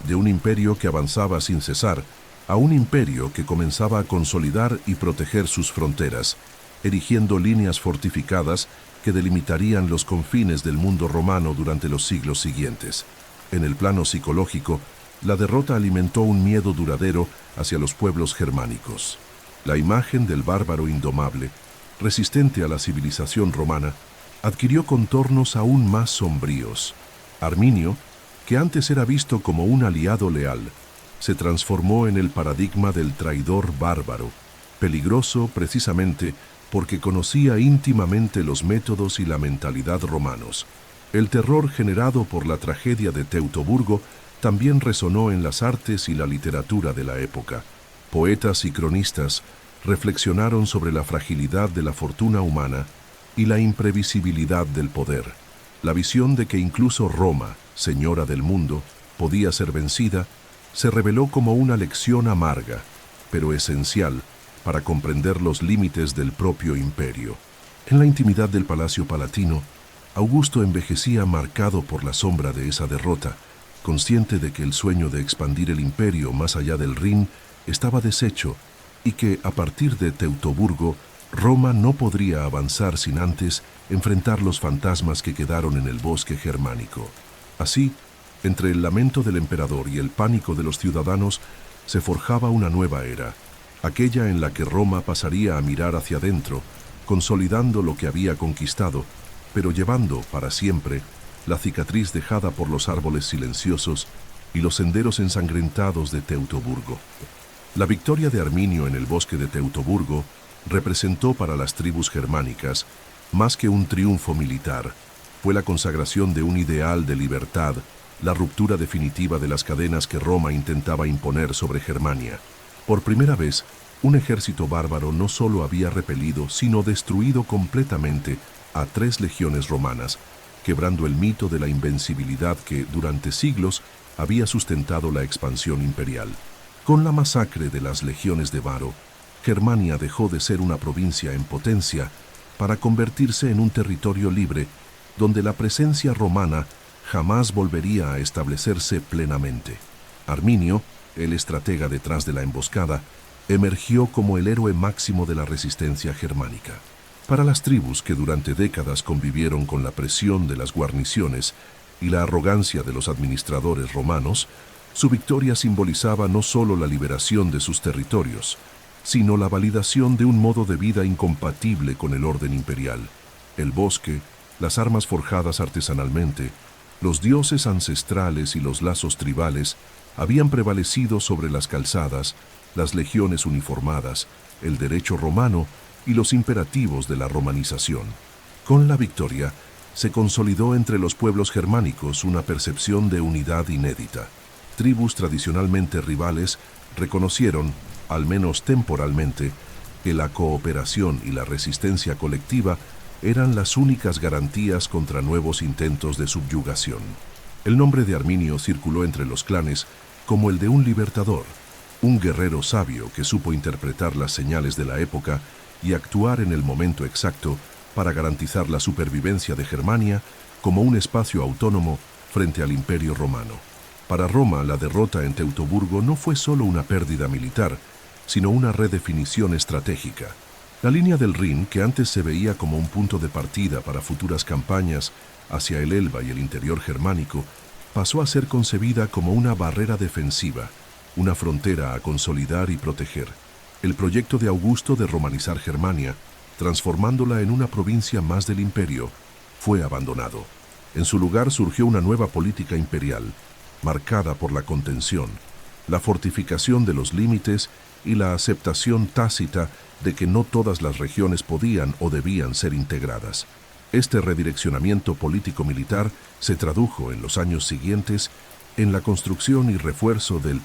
de un imperio que avanzaba sin cesar a un imperio que comenzaba a consolidar y proteger sus fronteras, erigiendo líneas fortificadas que delimitarían los confines del mundo romano durante los siglos siguientes. En el plano psicológico, la derrota alimentó un miedo duradero hacia los pueblos germánicos. La imagen del bárbaro indomable, resistente a la civilización romana, adquirió contornos aún más sombríos. Arminio, que antes era visto como un aliado leal, se transformó en el paradigma del traidor bárbaro, peligroso precisamente porque conocía íntimamente los métodos y la mentalidad romanos. El terror generado por la tragedia de Teutoburgo también resonó en las artes y la literatura de la época. Poetas y cronistas reflexionaron sobre la fragilidad de la fortuna humana y la imprevisibilidad del poder. La visión de que incluso Roma, señora del mundo, podía ser vencida, se reveló como una lección amarga, pero esencial para comprender los límites del propio imperio. En la intimidad del Palacio Palatino, Augusto envejecía marcado por la sombra de esa derrota, consciente de que el sueño de expandir el imperio más allá del Rin estaba deshecho y que, a partir de Teutoburgo, Roma no podría avanzar sin antes enfrentar los fantasmas que quedaron en el bosque germánico. Así, entre el lamento del emperador y el pánico de los ciudadanos, se forjaba una nueva era, aquella en la que Roma pasaría a mirar hacia adentro, consolidando lo que había conquistado, pero llevando para siempre la cicatriz dejada por los árboles silenciosos y los senderos ensangrentados de Teutoburgo. La victoria de Arminio en el bosque de Teutoburgo representó para las tribus germánicas, más que un triunfo militar, Fue la consagración de un ideal de libertad, la ruptura definitiva de las cadenas que Roma intentaba imponer sobre Germania. Por primera vez, un ejército bárbaro no solo había repelido, sino destruido completamente a 3 legiones romanas, quebrando el mito de la invencibilidad que, durante siglos, había sustentado la expansión imperial. Con la masacre de las legiones de Varo, Germania dejó de ser una provincia en potencia para convertirse en un territorio libre, donde la presencia romana jamás volvería a establecerse plenamente. Arminio, el estratega detrás de la emboscada, emergió como el héroe máximo de la resistencia germánica. Para las tribus que durante décadas convivieron con la presión de las guarniciones y la arrogancia de los administradores romanos, su victoria simbolizaba no solo la liberación de sus territorios, sino la validación de un modo de vida incompatible con el orden imperial. El bosque, las armas forjadas artesanalmente, los dioses ancestrales y los lazos tribales habían prevalecido sobre las calzadas, las legiones uniformadas, el derecho romano y los imperativos de la romanización. Con la victoria, se consolidó entre los pueblos germánicos una percepción de unidad inédita. Tribus tradicionalmente rivales reconocieron, al menos temporalmente, que la cooperación y la resistencia colectiva eran las únicas garantías contra nuevos intentos de subyugación. El nombre de Arminio circuló entre los clanes como el de un libertador, un guerrero sabio que supo interpretar las señales de la época y actuar en el momento exacto para garantizar la supervivencia de Germania como un espacio autónomo frente al Imperio Romano. Para Roma, la derrota en Teutoburgo no fue solo una pérdida militar, sino una redefinición estratégica. La línea del Rin, que antes se veía como un punto de partida para futuras campañas hacia el Elba y el interior germánico, pasó a ser concebida como una barrera defensiva, una frontera a consolidar y proteger. El proyecto de Augusto de romanizar Germania, transformándola en una provincia más del imperio, fue abandonado. En su lugar surgió una nueva política imperial, marcada por la contención, la fortificación de los límites y la aceptación tácita de que no todas las regiones podían o debían ser integradas. Este redireccionamiento político-militar se tradujo en los años siguientes en la construcción y refuerzo del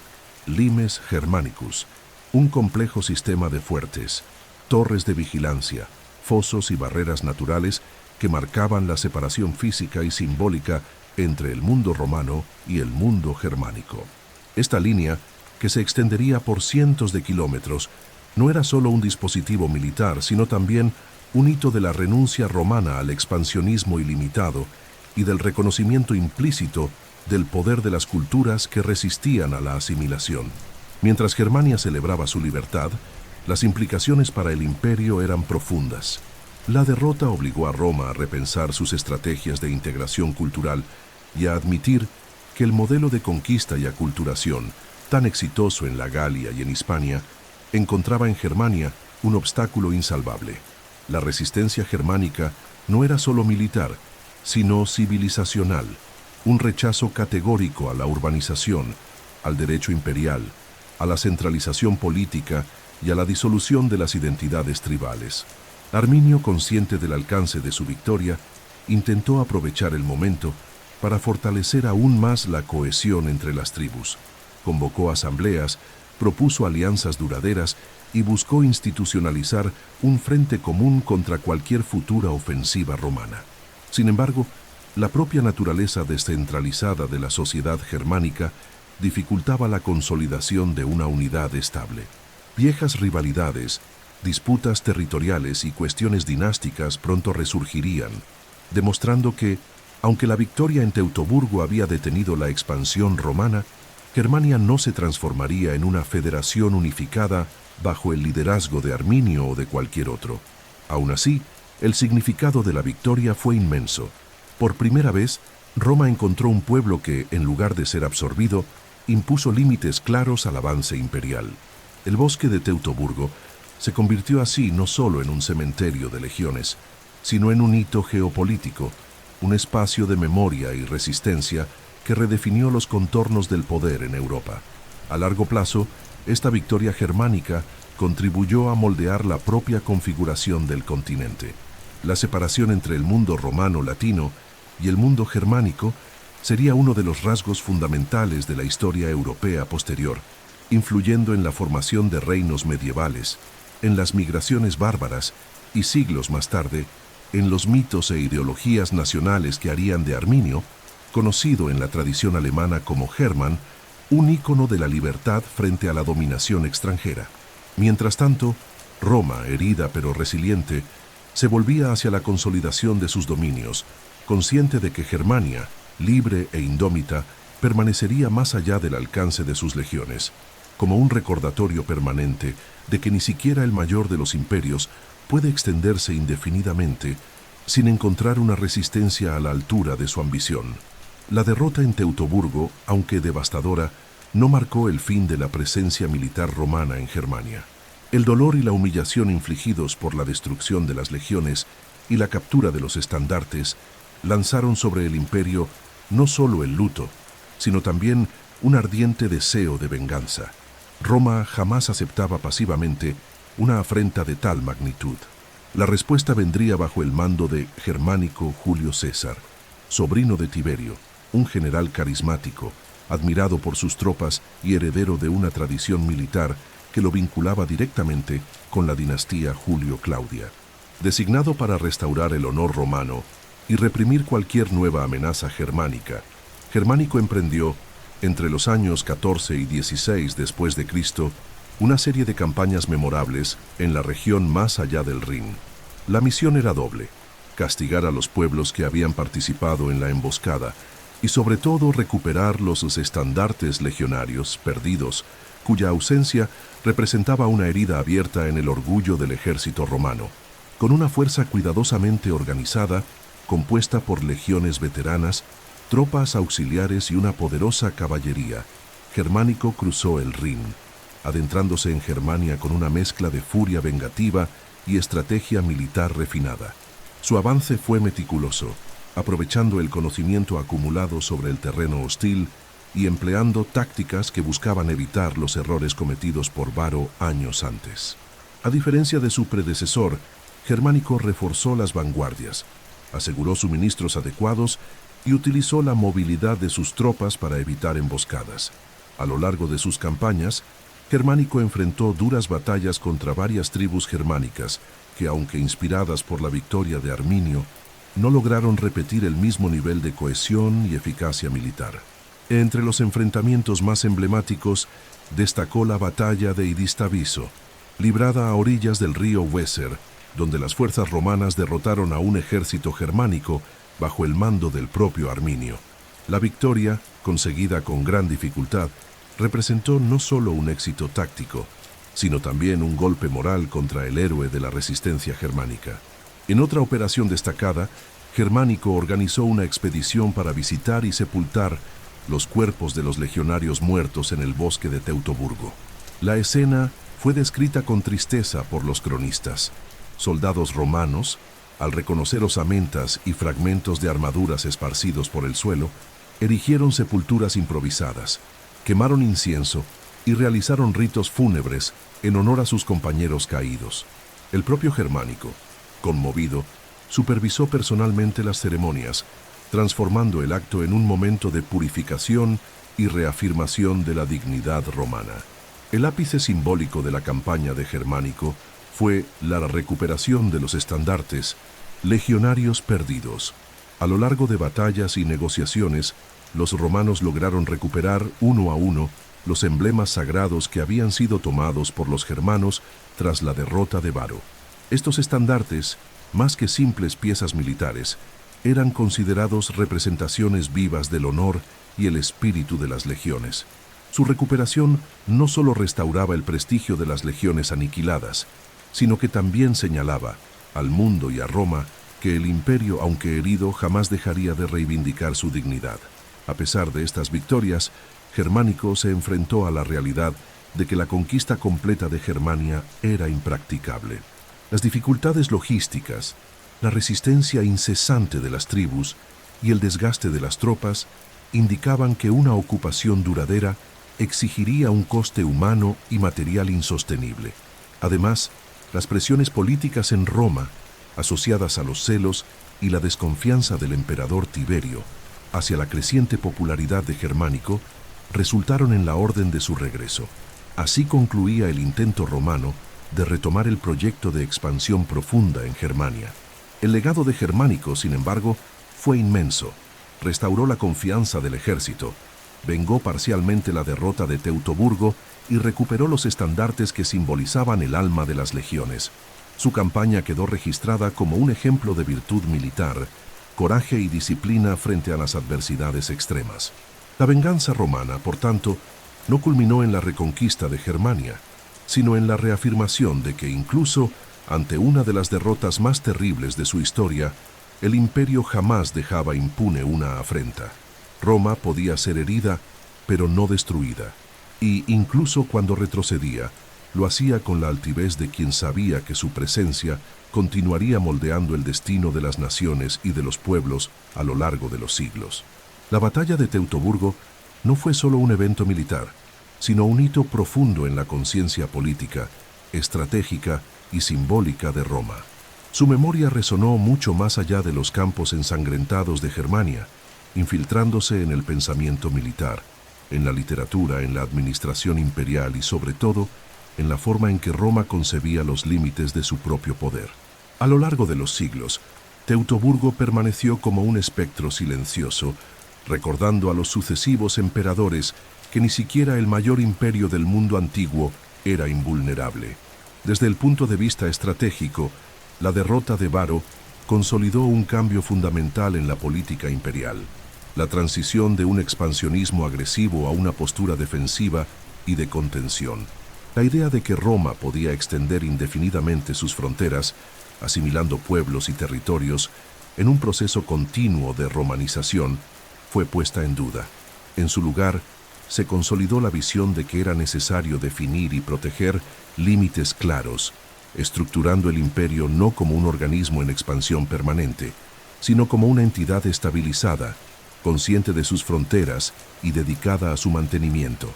Limes Germanicus, un complejo sistema de fuertes, torres de vigilancia, fosos y barreras naturales que marcaban la separación física y simbólica entre el mundo romano y el mundo germánico. Esta línea, que se extendería por cientos de kilómetros, no era solo un dispositivo militar, sino también un hito de la renuncia romana al expansionismo ilimitado y del reconocimiento implícito del poder de las culturas que resistían a la asimilación. Mientras Germania celebraba su libertad, las implicaciones para el imperio eran profundas. La derrota obligó a Roma a repensar sus estrategias de integración cultural y a admitir que el modelo de conquista y aculturación, tan exitoso en la Galia y en Hispania, encontraba en Germania un obstáculo insalvable. La resistencia germánica no era solo militar, sino civilizacional, un rechazo categórico a la urbanización, al derecho imperial, a la centralización política y a la disolución de las identidades tribales. Arminio, consciente del alcance de su victoria, intentó aprovechar el momento para fortalecer aún más la cohesión entre las tribus. Convocó asambleas, propuso alianzas duraderas y buscó institucionalizar un frente común contra cualquier futura ofensiva romana. Sin embargo, la propia naturaleza descentralizada de la sociedad germánica dificultaba la consolidación de una unidad estable. Viejas rivalidades, disputas territoriales y cuestiones dinásticas pronto resurgirían, demostrando que, aunque la victoria en Teutoburgo había detenido la expansión romana, Germania no se transformaría en una federación unificada bajo el liderazgo de Arminio o de cualquier otro. Aún así, el significado de la victoria fue inmenso. Por primera vez, Roma encontró un pueblo que, en lugar de ser absorbido, impuso límites claros al avance imperial. El bosque de Teutoburgo se convirtió así no solo en un cementerio de legiones, sino en un hito geopolítico, un espacio de memoria y resistencia que redefinió los contornos del poder en Europa. A largo plazo, esta victoria germánica contribuyó a moldear la propia configuración del continente. La separación entre el mundo romano-latino y el mundo germánico sería uno de los rasgos fundamentales de la historia europea posterior, influyendo en la formación de reinos medievales, en las migraciones bárbaras y siglos más tarde, en los mitos e ideologías nacionales que harían de Arminio, conocido en la tradición alemana como Hermann, un ícono de la libertad frente a la dominación extranjera. Mientras tanto, Roma, herida pero resiliente, se volvía hacia la consolidación de sus dominios, consciente de que Germania, libre e indómita, permanecería más allá del alcance de sus legiones, como un recordatorio permanente de que ni siquiera el mayor de los imperios puede extenderse indefinidamente sin encontrar una resistencia a la altura de su ambición. La derrota en Teutoburgo, aunque devastadora, no marcó el fin de la presencia militar romana en Germania. El dolor y la humillación infligidos por la destrucción de las legiones y la captura de los estandartes lanzaron sobre el imperio no solo el luto, sino también un ardiente deseo de venganza. Roma jamás aceptaba pasivamente una afrenta de tal magnitud. La respuesta vendría bajo el mando de Germánico Julio César, sobrino de Tiberio, un general carismático, admirado por sus tropas y heredero de una tradición militar que lo vinculaba directamente con la dinastía Julio-Claudia. Designado para restaurar el honor romano y reprimir cualquier nueva amenaza germánica, Germánico emprendió, entre los años 14 y 16 después de Cristo, una serie de campañas memorables en la región más allá del Rin. La misión era doble: castigar a los pueblos que habían participado en la emboscada y sobre todo recuperar los estandartes legionarios perdidos, cuya ausencia representaba una herida abierta en el orgullo del ejército romano. Con una fuerza cuidadosamente organizada, compuesta por legiones veteranas, tropas auxiliares y una poderosa caballería, Germánico cruzó el Rin, adentrándose en Germania con una mezcla de furia vengativa y estrategia militar refinada. Su avance fue meticuloso, aprovechando el conocimiento acumulado sobre el terreno hostil y empleando tácticas que buscaban evitar los errores cometidos por Varo años antes. A diferencia de su predecesor, Germánico reforzó las vanguardias, aseguró suministros adecuados y utilizó la movilidad de sus tropas para evitar emboscadas. A lo largo de sus campañas, Germánico enfrentó duras batallas contra varias tribus germánicas que, aunque inspiradas por la victoria de Arminio, no lograron repetir el mismo nivel de cohesión y eficacia militar. Entre los enfrentamientos más emblemáticos destacó la batalla de Idistaviso, librada a orillas del río Weser, donde las fuerzas romanas derrotaron a un ejército germánico bajo el mando del propio Arminio. La victoria, conseguida con gran dificultad, representó no solo un éxito táctico, sino también un golpe moral contra el héroe de la resistencia germánica. En otra operación destacada, Germánico organizó una expedición para visitar y sepultar los cuerpos de los legionarios muertos en el bosque de Teutoburgo. La escena fue descrita con tristeza por los cronistas. Soldados romanos, al reconocer osamentas y fragmentos de armaduras esparcidos por el suelo, erigieron sepulturas improvisadas, quemaron incienso y realizaron ritos fúnebres en honor a sus compañeros caídos. El propio Germánico, conmovido, supervisó personalmente las ceremonias, transformando el acto en un momento de purificación y reafirmación de la dignidad romana. El ápice simbólico de la campaña de Germánico fue la recuperación de los estandartes legionarios perdidos. A lo largo de batallas y negociaciones, los romanos lograron recuperar uno a uno los emblemas sagrados que habían sido tomados por los germanos tras la derrota de Varo. Estos estandartes, más que simples piezas militares, eran considerados representaciones vivas del honor y el espíritu de las legiones. Su recuperación no solo restauraba el prestigio de las legiones aniquiladas, sino que también señalaba al mundo y a Roma que el imperio, aunque herido, jamás dejaría de reivindicar su dignidad. A pesar de estas victorias, Germánico se enfrentó a la realidad de que la conquista completa de Germania era impracticable. Las dificultades logísticas, la resistencia incesante de las tribus y el desgaste de las tropas indicaban que una ocupación duradera exigiría un coste humano y material insostenible. Además, las presiones políticas en Roma, asociadas a los celos y la desconfianza del emperador Tiberio hacia la creciente popularidad de Germánico resultaron en la orden de su regreso. Así concluía el intento romano de retomar el proyecto de expansión profunda en Germania. El legado de Germánico, sin embargo, fue inmenso. Restauró la confianza del ejército, vengó parcialmente la derrota de Teutoburgo y recuperó los estandartes que simbolizaban el alma de las legiones. Su campaña quedó registrada como un ejemplo de virtud militar, coraje y disciplina frente a las adversidades extremas. La venganza romana, por tanto, no culminó en la reconquista de Germania, sino en la reafirmación de que incluso ante una de las derrotas más terribles de su historia, el imperio jamás dejaba impune una afrenta. Roma podía ser herida, pero no destruida, y incluso cuando retrocedía, lo hacía con la altivez de quien sabía que su presencia continuaría moldeando el destino de las naciones y de los pueblos a lo largo de los siglos. La batalla de Teutoburgo no fue solo un evento militar, sino un hito profundo en la conciencia política, estratégica y simbólica de Roma. Su memoria resonó mucho más allá de los campos ensangrentados de Germania, infiltrándose en el pensamiento militar, en la literatura, en la administración imperial y sobre todo en la forma en que Roma concebía los límites de su propio poder. A lo largo de los siglos, Teutoburgo permaneció como un espectro silencioso, recordando a los sucesivos emperadores que ni siquiera el mayor imperio del mundo antiguo era invulnerable. Desde el punto de vista estratégico, la derrota de Varo consolidó un cambio fundamental en la política imperial, la transición de un expansionismo agresivo a una postura defensiva y de contención. La idea de que Roma podía extender indefinidamente sus fronteras, asimilando pueblos y territorios, en un proceso continuo de romanización, fue puesta en duda. En su lugar, se consolidó la visión de que era necesario definir y proteger límites claros, estructurando el imperio no como un organismo en expansión permanente, sino como una entidad estabilizada, consciente de sus fronteras y dedicada a su mantenimiento.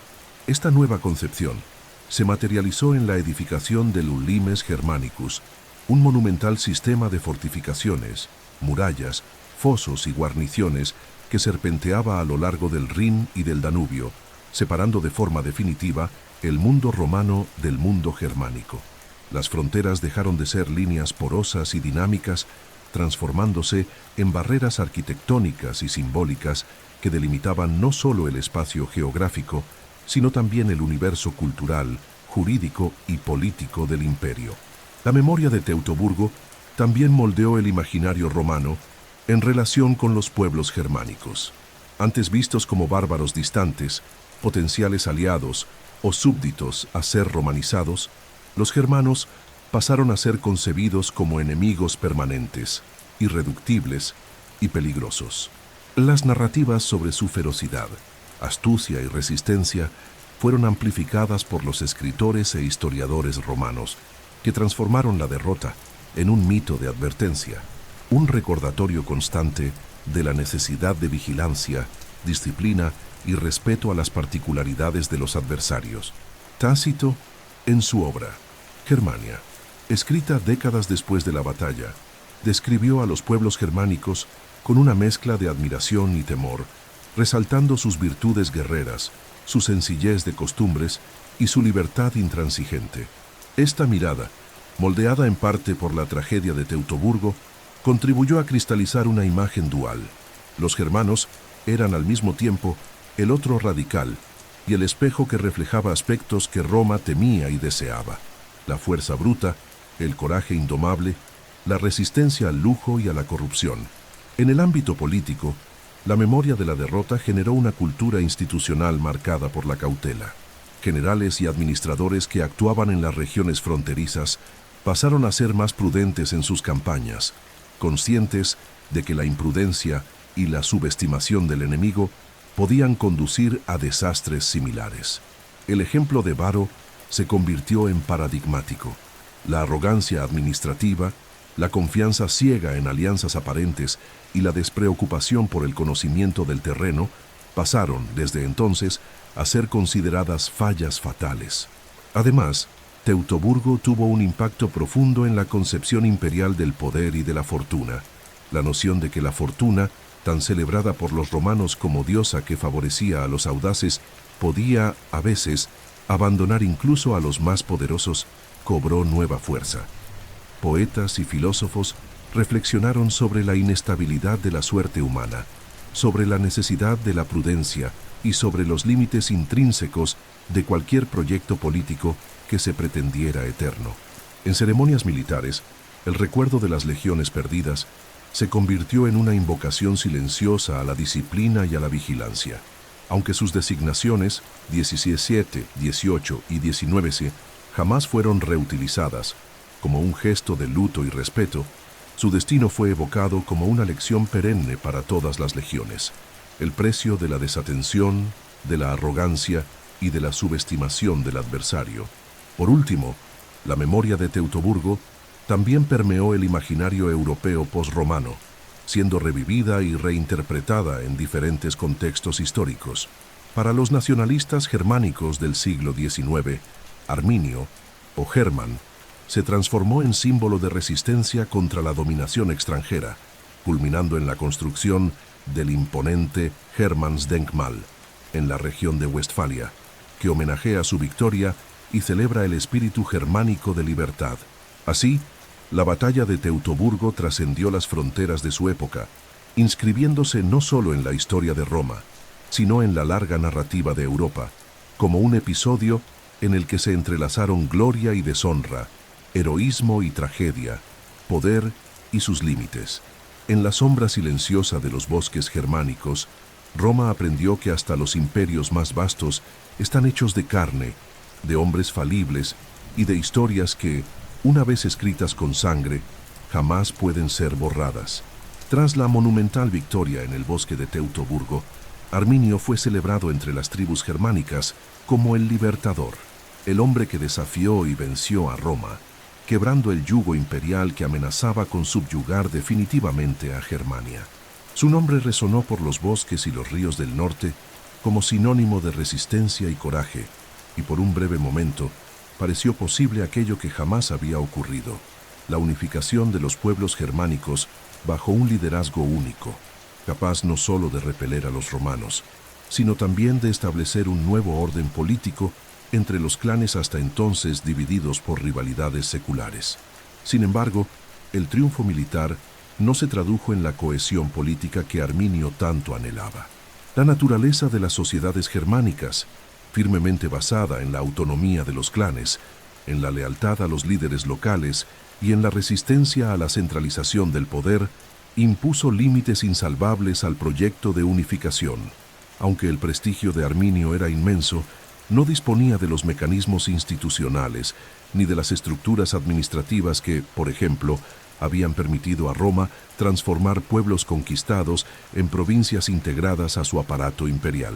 Esta nueva concepción se materializó en la edificación del Limes Germanicus, un monumental sistema de fortificaciones, murallas, fosos y guarniciones que serpenteaba a lo largo del Rin y del Danubio, separando de forma definitiva el mundo romano del mundo germánico. Las fronteras dejaron de ser líneas porosas y dinámicas, transformándose en barreras arquitectónicas y simbólicas que delimitaban no solo el espacio geográfico, sino también el universo cultural, jurídico y político del imperio. La memoria de Teutoburgo también moldeó el imaginario romano en relación con los pueblos germánicos. Antes vistos como bárbaros distantes, potenciales aliados o súbditos a ser romanizados, los germanos pasaron a ser concebidos como enemigos permanentes, irreductibles y peligrosos. Las narrativas sobre su ferocidad, astucia y resistencia fueron amplificadas por los escritores e historiadores romanos, que transformaron la derrota en un mito de advertencia, un recordatorio constante de la necesidad de vigilancia, disciplina y respeto a las particularidades de los adversarios. Tácito, en su obra, Germania, escrita décadas después de la batalla, describió a los pueblos germánicos con una mezcla de admiración y temor, resaltando sus virtudes guerreras, su sencillez de costumbres y su libertad intransigente. Esta mirada, moldeada en parte por la tragedia de Teutoburgo, contribuyó a cristalizar una imagen dual. Los germanos eran al mismo tiempo el otro radical y el espejo que reflejaba aspectos que Roma temía y deseaba: la fuerza bruta, el coraje indomable, la resistencia al lujo y a la corrupción. En el ámbito político, la memoria de la derrota generó una cultura institucional marcada por la cautela. Generales y administradores que actuaban en las regiones fronterizas pasaron a ser más prudentes en sus campañas, conscientes de que la imprudencia y la subestimación del enemigo podían conducir a desastres similares. El ejemplo de Varo se convirtió en paradigmático. La arrogancia administrativa, la confianza ciega en alianzas aparentes y la despreocupación por el conocimiento del terreno pasaron, desde entonces, a ser consideradas fallas fatales. Además, Teutoburgo tuvo un impacto profundo en la concepción imperial del poder y de la fortuna. La noción de que la fortuna, tan celebrada por los romanos como diosa que favorecía a los audaces, podía, a veces, abandonar incluso a los más poderosos, cobró nueva fuerza. Poetas y filósofos reflexionaron sobre la inestabilidad de la suerte humana, sobre la necesidad de la prudencia y sobre los límites intrínsecos de cualquier proyecto político que se pretendiera eterno. En ceremonias militares, el recuerdo de las legiones perdidas se convirtió en una invocación silenciosa a la disciplina y a la vigilancia. Aunque sus designaciones, 17, 18 y 19, jamás fueron reutilizadas, como un gesto de luto y respeto, su destino fue evocado como una lección perenne para todas las legiones. El precio de la desatención, de la arrogancia y de la subestimación del adversario. Por último, la memoria de Teutoburgo también permeó el imaginario europeo posromano, siendo revivida y reinterpretada en diferentes contextos históricos. Para los nacionalistas germánicos del siglo XIX, Arminio, o Hermann, se transformó en símbolo de resistencia contra la dominación extranjera, culminando en la construcción del imponente Hermannsdenkmal en la región de Westfalia, que homenajea su victoria y celebra el espíritu germánico de libertad. Así, la batalla de Teutoburgo trascendió las fronteras de su época, inscribiéndose no solo en la historia de Roma, sino en la larga narrativa de Europa, como un episodio en el que se entrelazaron gloria y deshonra, heroísmo y tragedia, poder y sus límites. En la sombra silenciosa de los bosques germánicos, Roma aprendió que hasta los imperios más vastos están hechos de carne, de hombres falibles y de historias que, una vez escritas con sangre, jamás pueden ser borradas. Tras la monumental victoria en el bosque de Teutoburgo, Arminio fue celebrado entre las tribus germánicas como el libertador, el hombre que desafió y venció a Roma, quebrando el yugo imperial que amenazaba con subyugar definitivamente a Germania. Su nombre resonó por los bosques y los ríos del norte como sinónimo de resistencia y coraje, y por un breve momento pareció posible aquello que jamás había ocurrido, la unificación de los pueblos germánicos bajo un liderazgo único, capaz no solo de repeler a los romanos, sino también de establecer un nuevo orden político entre los clanes hasta entonces divididos por rivalidades seculares. Sin embargo, el triunfo militar no se tradujo en la cohesión política que Arminio tanto anhelaba. La naturaleza de las sociedades germánicas, firmemente basada en la autonomía de los clanes, en la lealtad a los líderes locales y en la resistencia a la centralización del poder, impuso límites insalvables al proyecto de unificación. Aunque el prestigio de Arminio era inmenso, no disponía de los mecanismos institucionales ni de las estructuras administrativas que, por ejemplo, habían permitido a Roma transformar pueblos conquistados en provincias integradas a su aparato imperial.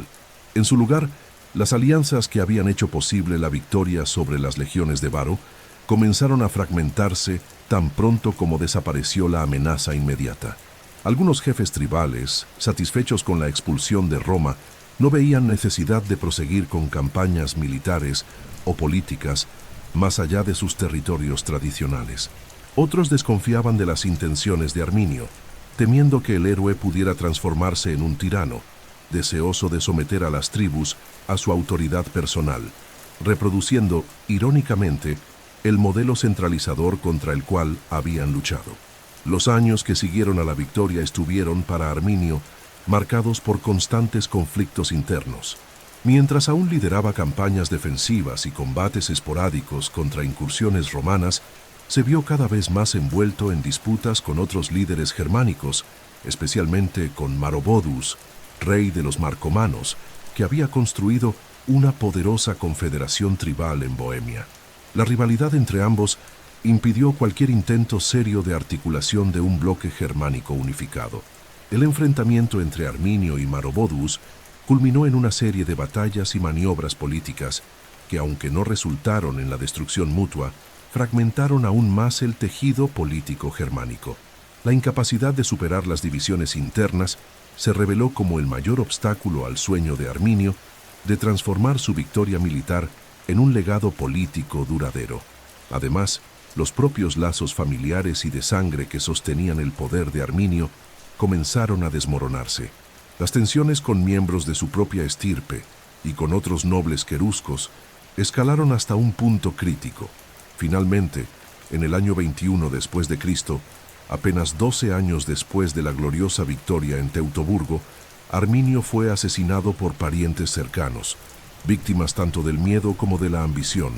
En su lugar, las alianzas que habían hecho posible la victoria sobre las legiones de Varo comenzaron a fragmentarse tan pronto como desapareció la amenaza inmediata. Algunos jefes tribales, satisfechos con la expulsión de Roma, no veían necesidad de proseguir con campañas militares o políticas más allá de sus territorios tradicionales. Otros desconfiaban de las intenciones de Arminio, temiendo que el héroe pudiera transformarse en un tirano, deseoso de someter a las tribus a su autoridad personal, reproduciendo, irónicamente, el modelo centralizador contra el cual habían luchado. Los años que siguieron a la victoria estuvieron, para Arminio, marcados por constantes conflictos internos. Mientras aún lideraba campañas defensivas y combates esporádicos contra incursiones romanas, se vio cada vez más envuelto en disputas con otros líderes germánicos, especialmente con Maroboduus, rey de los marcomanos, que había construido una poderosa confederación tribal en Bohemia. La rivalidad entre ambos impidió cualquier intento serio de articulación de un bloque germánico unificado. El enfrentamiento entre Arminio y Maroboduus culminó en una serie de batallas y maniobras políticas que, aunque no resultaron en la destrucción mutua, fragmentaron aún más el tejido político germánico. La incapacidad de superar las divisiones internas se reveló como el mayor obstáculo al sueño de Arminio de transformar su victoria militar en un legado político duradero. Además, Los propios lazos familiares y de sangre que sostenían el poder de Arminio comenzaron a desmoronarse. Las tensiones con miembros de su propia estirpe y con otros nobles queruscos escalaron hasta un punto crítico. Finalmente, en el año 21 después de Cristo, apenas 12 años después de la gloriosa victoria en Teutoburgo, Arminio fue asesinado por parientes cercanos, víctimas tanto del miedo como de la ambición,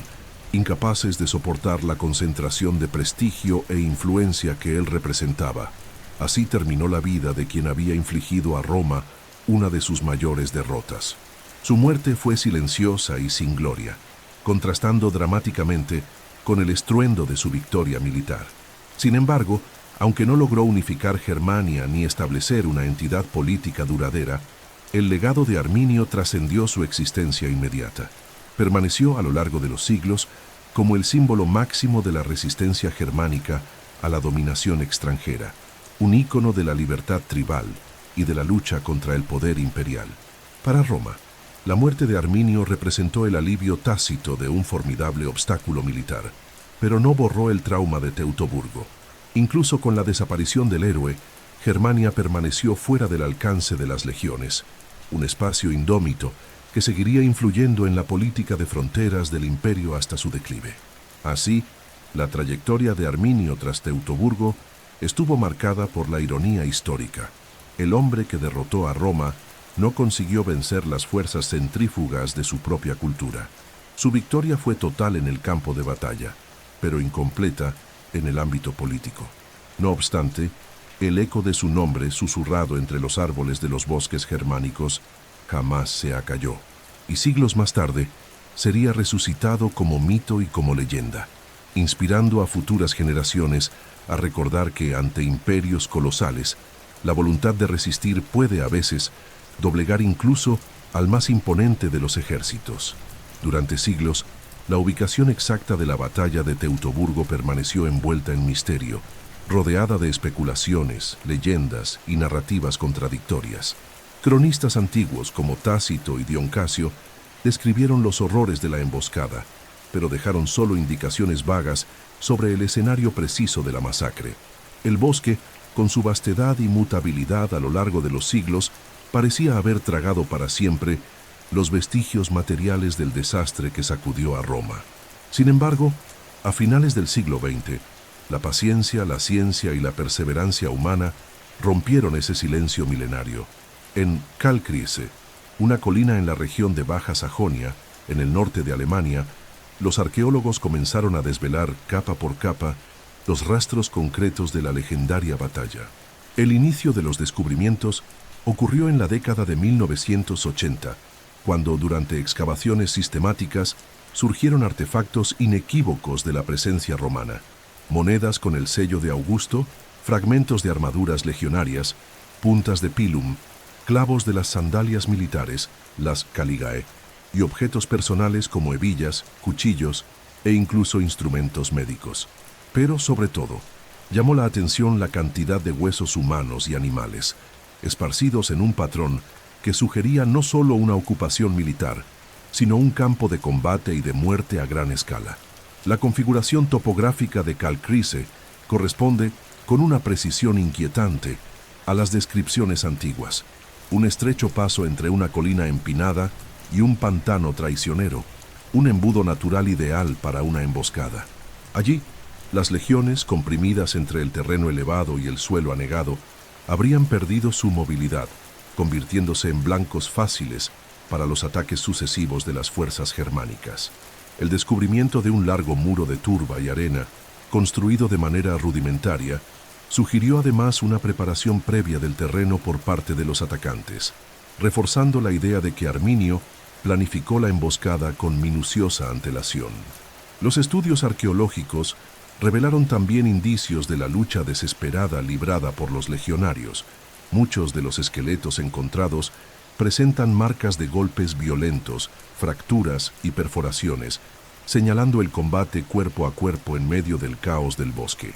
incapaces de soportar la concentración de prestigio e influencia que él representaba. Así terminó la vida de quien había infligido a Roma una de sus mayores derrotas. Su muerte fue silenciosa y sin gloria, contrastando dramáticamente con el estruendo de su victoria militar. Sin embargo, aunque no logró unificar Germania ni establecer una entidad política duradera, el legado de Arminio trascendió su existencia inmediata. Permaneció a lo largo de los siglos como el símbolo máximo de la resistencia germánica a la dominación extranjera, un ícono de la libertad tribal y de la lucha contra el poder imperial. Para Roma, la muerte de Arminio representó el alivio tácito de un formidable obstáculo militar, pero no borró el trauma de Teutoburgo. Incluso con la desaparición del héroe, Germania permaneció fuera del alcance de las legiones, un espacio indómito que seguiría influyendo en la política de fronteras del imperio hasta su declive. Así, la trayectoria de Arminio tras Teutoburgo estuvo marcada por la ironía histórica. El hombre que derrotó a Roma no consiguió vencer las fuerzas centrífugas de su propia cultura. Su victoria fue total en el campo de batalla, pero incompleta en el ámbito político. No obstante, el eco de su nombre, susurrado entre los árboles de los bosques germánicos, jamás se acalló, y siglos más tarde sería resucitado como mito y como leyenda, inspirando a futuras generaciones a recordar que ante imperios colosales, la voluntad de resistir puede a veces doblegar incluso al más imponente de los ejércitos. Durante siglos, la ubicación exacta de la batalla de Teutoburgo permaneció envuelta en misterio, rodeada de especulaciones, leyendas y narrativas contradictorias. Cronistas antiguos como Tácito y Dion Casio describieron los horrores de la emboscada, pero dejaron solo indicaciones vagas sobre el escenario preciso de la masacre. El bosque, con su vastedad y mutabilidad a lo largo de los siglos, parecía haber tragado para siempre los vestigios materiales del desastre que sacudió a Roma. Sin embargo, a finales del siglo XX, la paciencia, la ciencia y la perseverancia humana rompieron ese silencio milenario. En Kalkriese, una colina en la región de Baja Sajonia, en el norte de Alemania, los arqueólogos comenzaron a desvelar capa por capa los rastros concretos de la legendaria batalla. El inicio de los descubrimientos ocurrió en la década de 1980, cuando durante excavaciones sistemáticas surgieron artefactos inequívocos de la presencia romana: monedas con el sello de Augusto, fragmentos de armaduras legionarias, puntas de pilum, clavos de las sandalias militares, las caligae, y objetos personales como hebillas, cuchillos e incluso instrumentos médicos. Pero, sobre todo, llamó la atención la cantidad de huesos humanos y animales, esparcidos en un patrón que sugería no solo una ocupación militar, sino un campo de combate y de muerte a gran escala. La configuración topográfica de Kalkriese corresponde, con una precisión inquietante, a las descripciones antiguas: un estrecho paso entre una colina empinada y un pantano traicionero, un embudo natural ideal para una emboscada. Allí, las legiones, comprimidas entre el terreno elevado y el suelo anegado, habrían perdido su movilidad, convirtiéndose en blancos fáciles para los ataques sucesivos de las fuerzas germánicas. El descubrimiento de un largo muro de turba y arena, construido de manera rudimentaria, sugirió además una preparación previa del terreno por parte de los atacantes, reforzando la idea de que Arminio planificó la emboscada con minuciosa antelación. Los estudios arqueológicos revelaron también indicios de la lucha desesperada librada por los legionarios. Muchos de los esqueletos encontrados presentan marcas de golpes violentos, fracturas y perforaciones, señalando el combate cuerpo a cuerpo en medio del caos del bosque.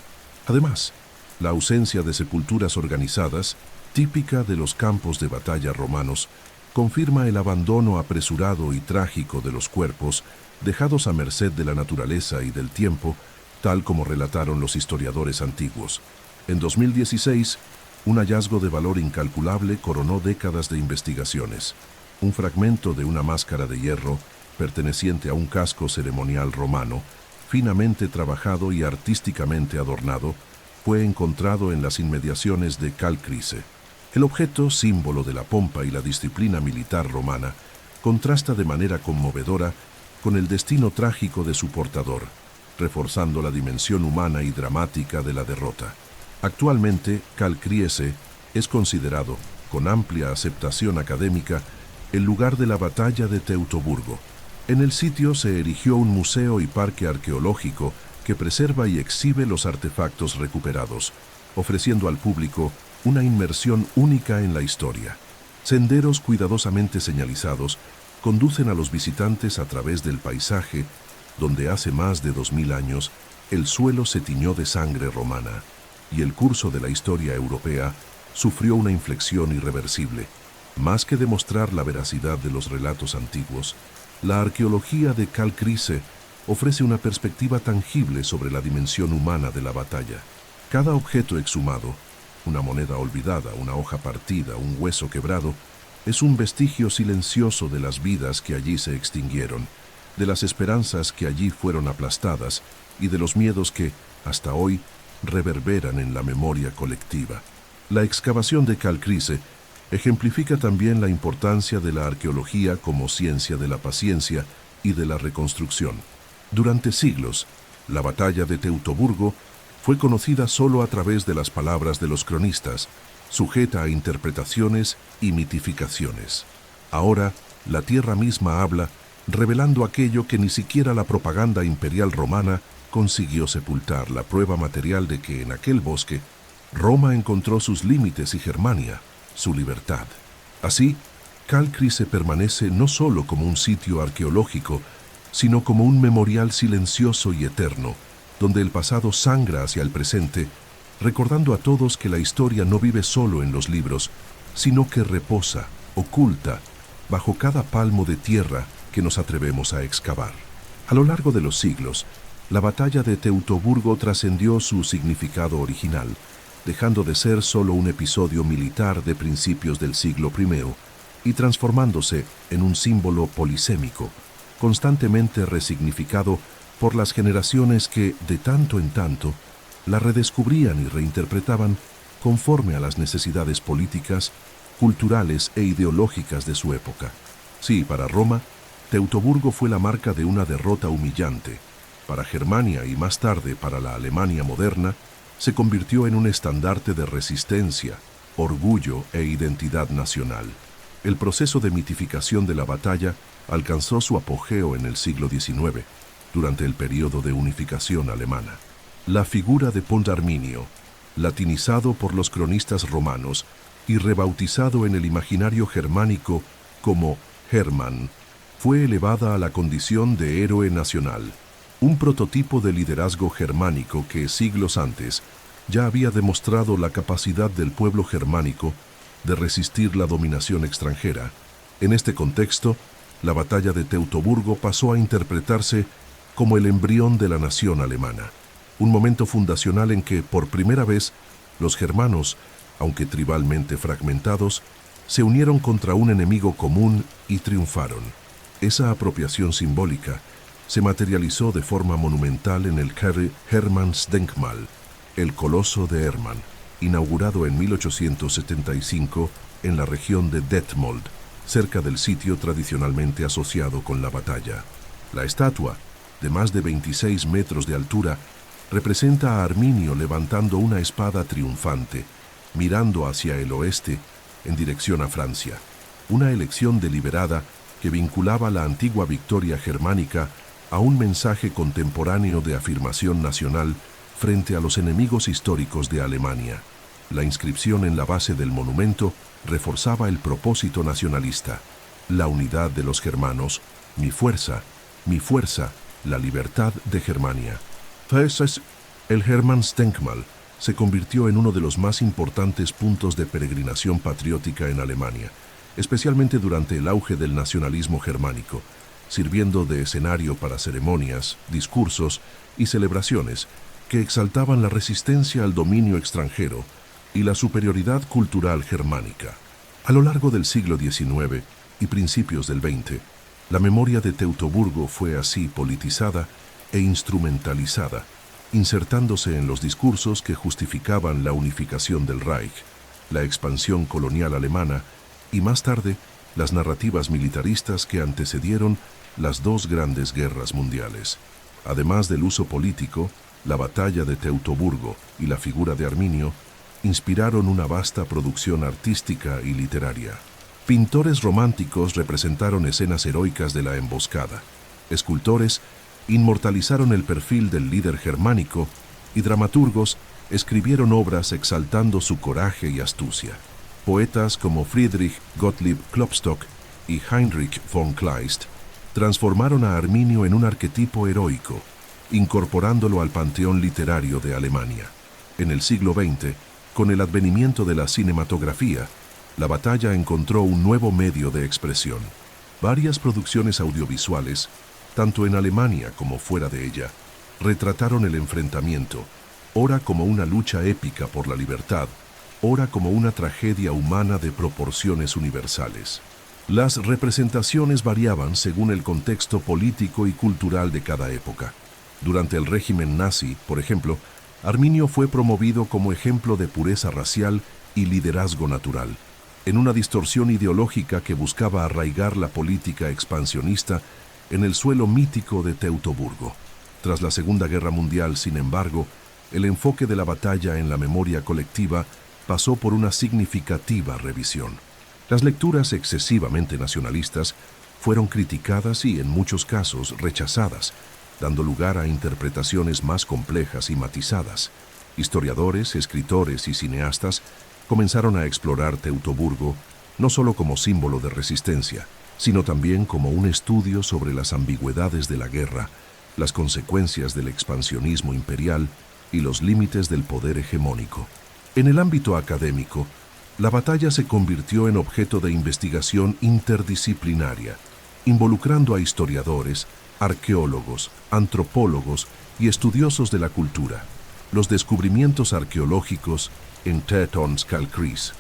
Además, la ausencia de sepulturas organizadas, típica de los campos de batalla romanos, confirma el abandono apresurado y trágico de los cuerpos, dejados a merced de la naturaleza y del tiempo, tal como relataron los historiadores antiguos. En 2016, un hallazgo de valor incalculable coronó décadas de investigaciones. Un fragmento de una máscara de hierro, perteneciente a un casco ceremonial romano, finamente trabajado y artísticamente adornado, fue encontrado en las inmediaciones de Calcrise. El objeto, símbolo de la pompa y la disciplina militar romana, contrasta de manera conmovedora con el destino trágico de su portador, reforzando la dimensión humana y dramática de la derrota. Actualmente, Calcrise es considerado, con amplia aceptación académica, el lugar de la batalla de Teutoburgo. En el sitio se erigió un museo y parque arqueológico que preserva y exhibe los artefactos recuperados, ofreciendo al público una inmersión única en la historia. Senderos cuidadosamente señalizados conducen a los visitantes a través del paisaje, donde hace más de 2000 años el suelo se tiñó de sangre romana, y el curso de la historia europea sufrió una inflexión irreversible. Más que demostrar la veracidad de los relatos antiguos, la arqueología de Calcrise ofrece una perspectiva tangible sobre la dimensión humana de la batalla. Cada objeto exhumado, una moneda olvidada, una hoja partida, un hueso quebrado, es un vestigio silencioso de las vidas que allí se extinguieron, de las esperanzas que allí fueron aplastadas y de los miedos que, hasta hoy, reverberan en la memoria colectiva. La excavación de Calcrise ejemplifica también la importancia de la arqueología como ciencia de la paciencia y de la reconstrucción. Durante siglos, la batalla de Teutoburgo fue conocida solo a través de las palabras de los cronistas, sujeta a interpretaciones y mitificaciones. Ahora, la tierra misma habla, revelando aquello que ni siquiera la propaganda imperial romana consiguió sepultar, la prueba material de que en aquel bosque Roma encontró sus límites y Germania, su libertad. Así, Calcrise permanece no solo como un sitio arqueológico, sino como un memorial silencioso y eterno, donde el pasado sangra hacia el presente, recordando a todos que la historia no vive solo en los libros, sino que reposa, oculta, bajo cada palmo de tierra que nos atrevemos a excavar. A lo largo de los siglos, la batalla de Teutoburgo trascendió su significado original, dejando de ser solo un episodio militar de principios del siglo I y transformándose en un símbolo polisémico, constantemente resignificado por las generaciones que, de tanto en tanto, la redescubrían y reinterpretaban conforme a las necesidades políticas, culturales e ideológicas de su época. Sí, para Roma, Teutoburgo fue la marca de una derrota humillante. Para Germania y más tarde para la Alemania moderna, se convirtió en un estandarte de resistencia, orgullo e identidad nacional. El proceso de mitificación de la batalla alcanzó su apogeo en el siglo XIX, durante el período de unificación alemana. La figura de Pont Arminio, latinizado por los cronistas romanos y rebautizado en el imaginario germánico como Hermann, fue elevada a la condición de héroe nacional, un prototipo de liderazgo germánico que siglos antes ya había demostrado la capacidad del pueblo germánico de resistir la dominación extranjera. En este contexto, la batalla de Teutoburgo pasó a interpretarse como el embrión de la nación alemana, un momento fundacional en que, por primera vez, los germanos, aunque tribalmente fragmentados, se unieron contra un enemigo común y triunfaron. Esa apropiación simbólica se materializó de forma monumental en el Hermannsdenkmal, el Coloso de Hermann, inaugurado en 1875 en la región de Detmold, cerca del sitio tradicionalmente asociado con la batalla. La estatua, de más de 26 metros de altura, representa a Arminio levantando una espada triunfante, mirando hacia el oeste, en dirección a Francia, una elección deliberada que vinculaba la antigua victoria germánica a un mensaje contemporáneo de afirmación nacional frente a los enemigos históricos de Alemania. La inscripción en la base del monumento reforzaba el propósito nacionalista: la unidad de los germanos, mi fuerza, la libertad de Germania. Entonces, el Hermannsdenkmal se convirtió en uno de los más importantes puntos de peregrinación patriótica en Alemania, especialmente durante el auge del nacionalismo germánico, sirviendo de escenario para ceremonias, discursos y celebraciones que exaltaban la resistencia al dominio extranjero y la superioridad cultural germánica. A lo largo del siglo XIX y principios del XX, la memoria de Teutoburgo fue así politizada e instrumentalizada, insertándose en los discursos que justificaban la unificación del Reich, la expansión colonial alemana y más tarde las narrativas militaristas que antecedieron las dos grandes guerras mundiales. Además del uso político, la batalla de Teutoburgo y la figura de Arminio inspiraron una vasta producción artística y literaria. Pintores románticos representaron escenas heroicas de la emboscada. Escultores inmortalizaron el perfil del líder germánico y dramaturgos escribieron obras exaltando su coraje y astucia. Poetas como Friedrich Gottlieb Klopstock y Heinrich von Kleist transformaron a Arminio en un arquetipo heroico, incorporándolo al panteón literario de Alemania. En el siglo XX, con el advenimiento de la cinematografía, la batalla encontró un nuevo medio de expresión. Varias producciones audiovisuales, tanto en Alemania como fuera de ella, retrataron el enfrentamiento, ora como una lucha épica por la libertad, ora como una tragedia humana de proporciones universales. Las representaciones variaban según el contexto político y cultural de cada época. Durante el régimen nazi, por ejemplo, Arminio fue promovido como ejemplo de pureza racial y liderazgo natural, en una distorsión ideológica que buscaba arraigar la política expansionista en el suelo mítico de Teutoburgo. Tras la Segunda Guerra Mundial, sin embargo, el enfoque de la batalla en la memoria colectiva pasó por una significativa revisión. Las lecturas excesivamente nacionalistas fueron criticadas y, en muchos casos, rechazadas, dando lugar a interpretaciones más complejas y matizadas. Historiadores, escritores y cineastas comenzaron a explorar Teutoburgo no solo como símbolo de resistencia, sino también como un estudio sobre las ambigüedades de la guerra, las consecuencias del expansionismo imperial y los límites del poder hegemónico. En el ámbito académico, la batalla se convirtió en objeto de investigación interdisciplinaria, involucrando a historiadores, arqueólogos, antropólogos y estudiosos de la cultura. Los descubrimientos arqueológicos en Teutonskalkreis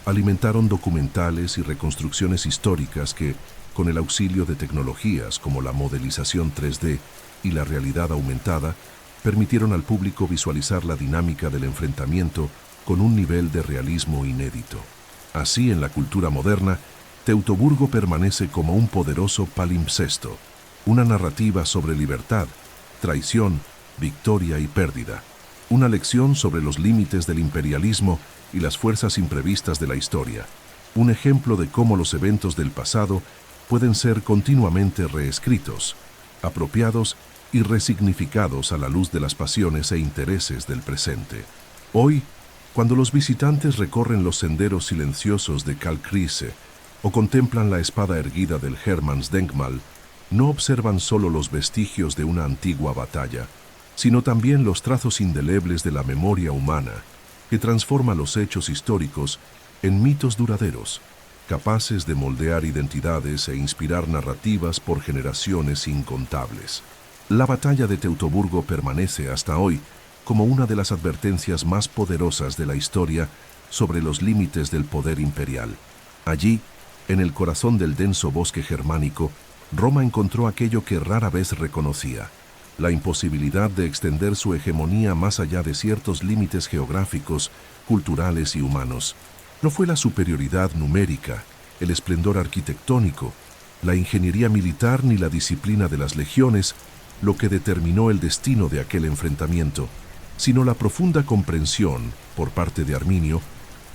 alimentaron documentales y reconstrucciones históricas que, con el auxilio de tecnologías como la modelización 3D y la realidad aumentada, permitieron al público visualizar la dinámica del enfrentamiento con un nivel de realismo inédito. Así, en la cultura moderna, Teutoburgo permanece como un poderoso palimpsesto, una narrativa sobre libertad, traición, victoria y pérdida, una lección sobre los límites del imperialismo y las fuerzas imprevistas de la historia, un ejemplo de cómo los eventos del pasado pueden ser continuamente reescritos, apropiados y resignificados a la luz de las pasiones e intereses del presente. Hoy, cuando los visitantes recorren los senderos silenciosos de Kalkriese o contemplan la espada erguida del Hermannsdenkmal, no observan solo los vestigios de una antigua batalla, sino también los trazos indelebles de la memoria humana que transforma los hechos históricos en mitos duraderos, capaces de moldear identidades e inspirar narrativas por generaciones incontables. La batalla de Teutoburgo permanece hasta hoy como una de las advertencias más poderosas de la historia sobre los límites del poder imperial. Allí, en el corazón del denso bosque germánico, Roma encontró aquello que rara vez reconocía: la imposibilidad de extender su hegemonía más allá de ciertos límites geográficos, culturales y humanos. No fue la superioridad numérica, el esplendor arquitectónico, la ingeniería militar ni la disciplina de las legiones lo que determinó el destino de aquel enfrentamiento, sino la profunda comprensión, por parte de Arminio,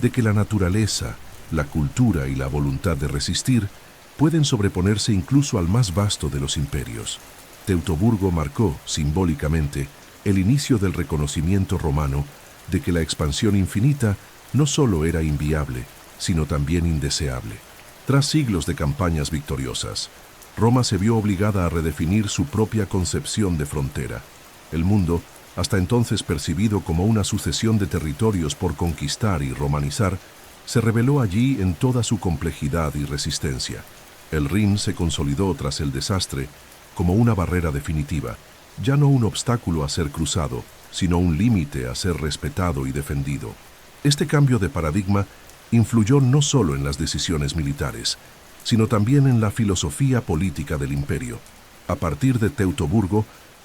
de que la naturaleza, la cultura y la voluntad de resistir pueden sobreponerse incluso al más vasto de los imperios. Teutoburgo marcó, simbólicamente, el inicio del reconocimiento romano de que la expansión infinita no solo era inviable, sino también indeseable. Tras siglos de campañas victoriosas, Roma se vio obligada a redefinir su propia concepción de frontera. El mundo, hasta entonces percibido como una sucesión de territorios por conquistar y romanizar, se reveló allí en toda su complejidad y resistencia. El Rin se consolidó tras el desastre como una barrera definitiva, ya no un obstáculo a ser cruzado, sino un límite a ser respetado y defendido. Este cambio de paradigma influyó no solo en las decisiones militares, sino también en la filosofía política del imperio. A partir de Teutoburgo,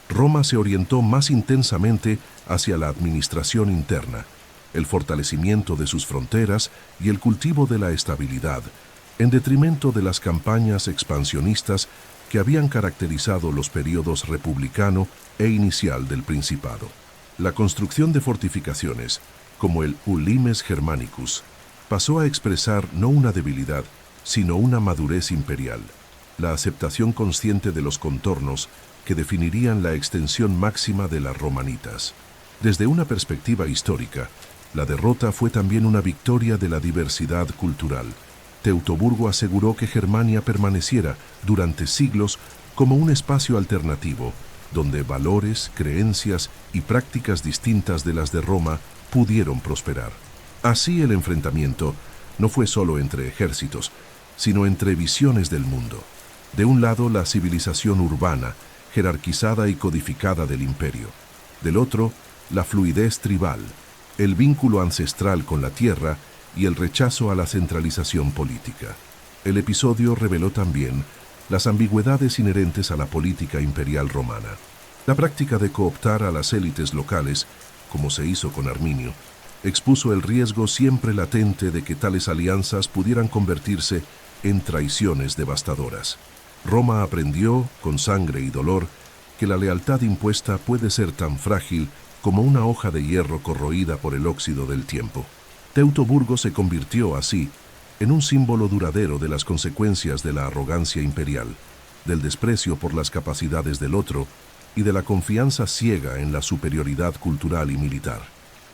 Roma se orientó más intensamente hacia la administración interna, el fortalecimiento de sus fronteras y el cultivo de la estabilidad, en detrimento de las campañas expansionistas que habían caracterizado los periodos republicano e inicial del Principado. La construcción de fortificaciones, como el Ulimes Germanicus, pasó a expresar no una debilidad, sino una madurez imperial, la aceptación consciente de los contornos que definirían la extensión máxima de las romanitas. Desde una perspectiva histórica, la derrota fue también una victoria de la diversidad cultural. Teutoburgo aseguró que Germania permaneciera durante siglos como un espacio alternativo, donde valores, creencias y prácticas distintas de las de Roma pudieron prosperar. Así el enfrentamiento no fue solo entre ejércitos, sino entre visiones del mundo. De un lado, la civilización urbana, jerarquizada y codificada del imperio. Del otro, la fluidez tribal, el vínculo ancestral con la tierra y el rechazo a la centralización política. El episodio reveló también las ambigüedades inherentes a la política imperial romana. La práctica de cooptar a las élites locales, como se hizo con Arminio, expuso el riesgo siempre latente de que tales alianzas pudieran convertirse en traiciones devastadoras. Roma aprendió, con sangre y dolor, que la lealtad impuesta puede ser tan frágil como una hoja de hierro corroída por el óxido del tiempo. Teutoburgo se convirtió así en un símbolo duradero de las consecuencias de la arrogancia imperial, del desprecio por las capacidades del otro y de la confianza ciega en la superioridad cultural y militar.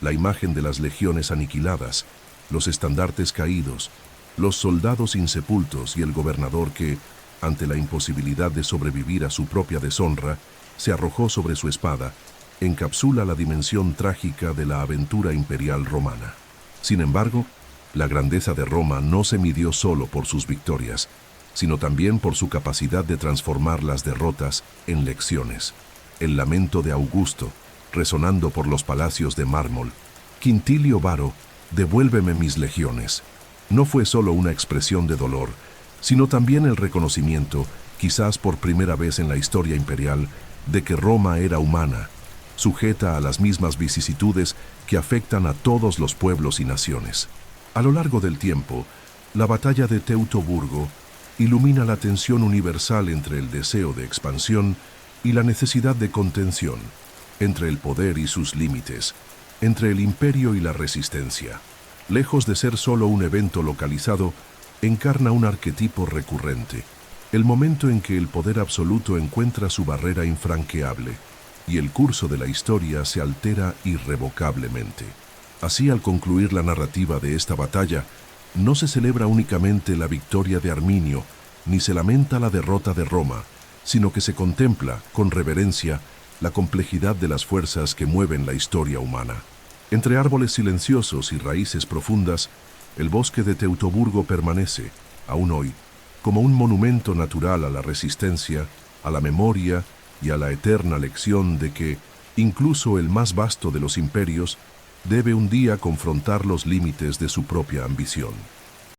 La imagen de las legiones aniquiladas, los estandartes caídos, los soldados insepultos y el gobernador que, ante la imposibilidad de sobrevivir a su propia deshonra, se arrojó sobre su espada, encapsula la dimensión trágica de la aventura imperial romana. Sin embargo, la grandeza de Roma no se midió solo por sus victorias, sino también por su capacidad de transformar las derrotas en lecciones. El lamento de Augusto, resonando por los palacios de mármol, Quintilio Varo, devuélveme mis legiones, no fue solo una expresión de dolor, sino también el reconocimiento, quizás por primera vez en la historia imperial, de que Roma era humana, sujeta a las mismas vicisitudes que afectan a todos los pueblos y naciones. A lo largo del tiempo, la batalla de Teutoburgo ilumina la tensión universal entre el deseo de expansión y la necesidad de contención, entre el poder y sus límites, entre el imperio y la resistencia. Lejos de ser solo un evento localizado, encarna un arquetipo recurrente, el momento en que el poder absoluto encuentra su barrera infranqueable y el curso de la historia se altera irrevocablemente. Así, al concluir la narrativa de esta batalla, no se celebra únicamente la victoria de Arminio, ni se lamenta la derrota de Roma, sino que se contempla, con reverencia, la complejidad de las fuerzas que mueven la historia humana. Entre árboles silenciosos y raíces profundas, el bosque de Teutoburgo permanece, aún hoy, como un monumento natural a la resistencia, a la memoria y a la eterna lección de que, incluso el más vasto de los imperios, debe un día confrontar los límites de su propia ambición.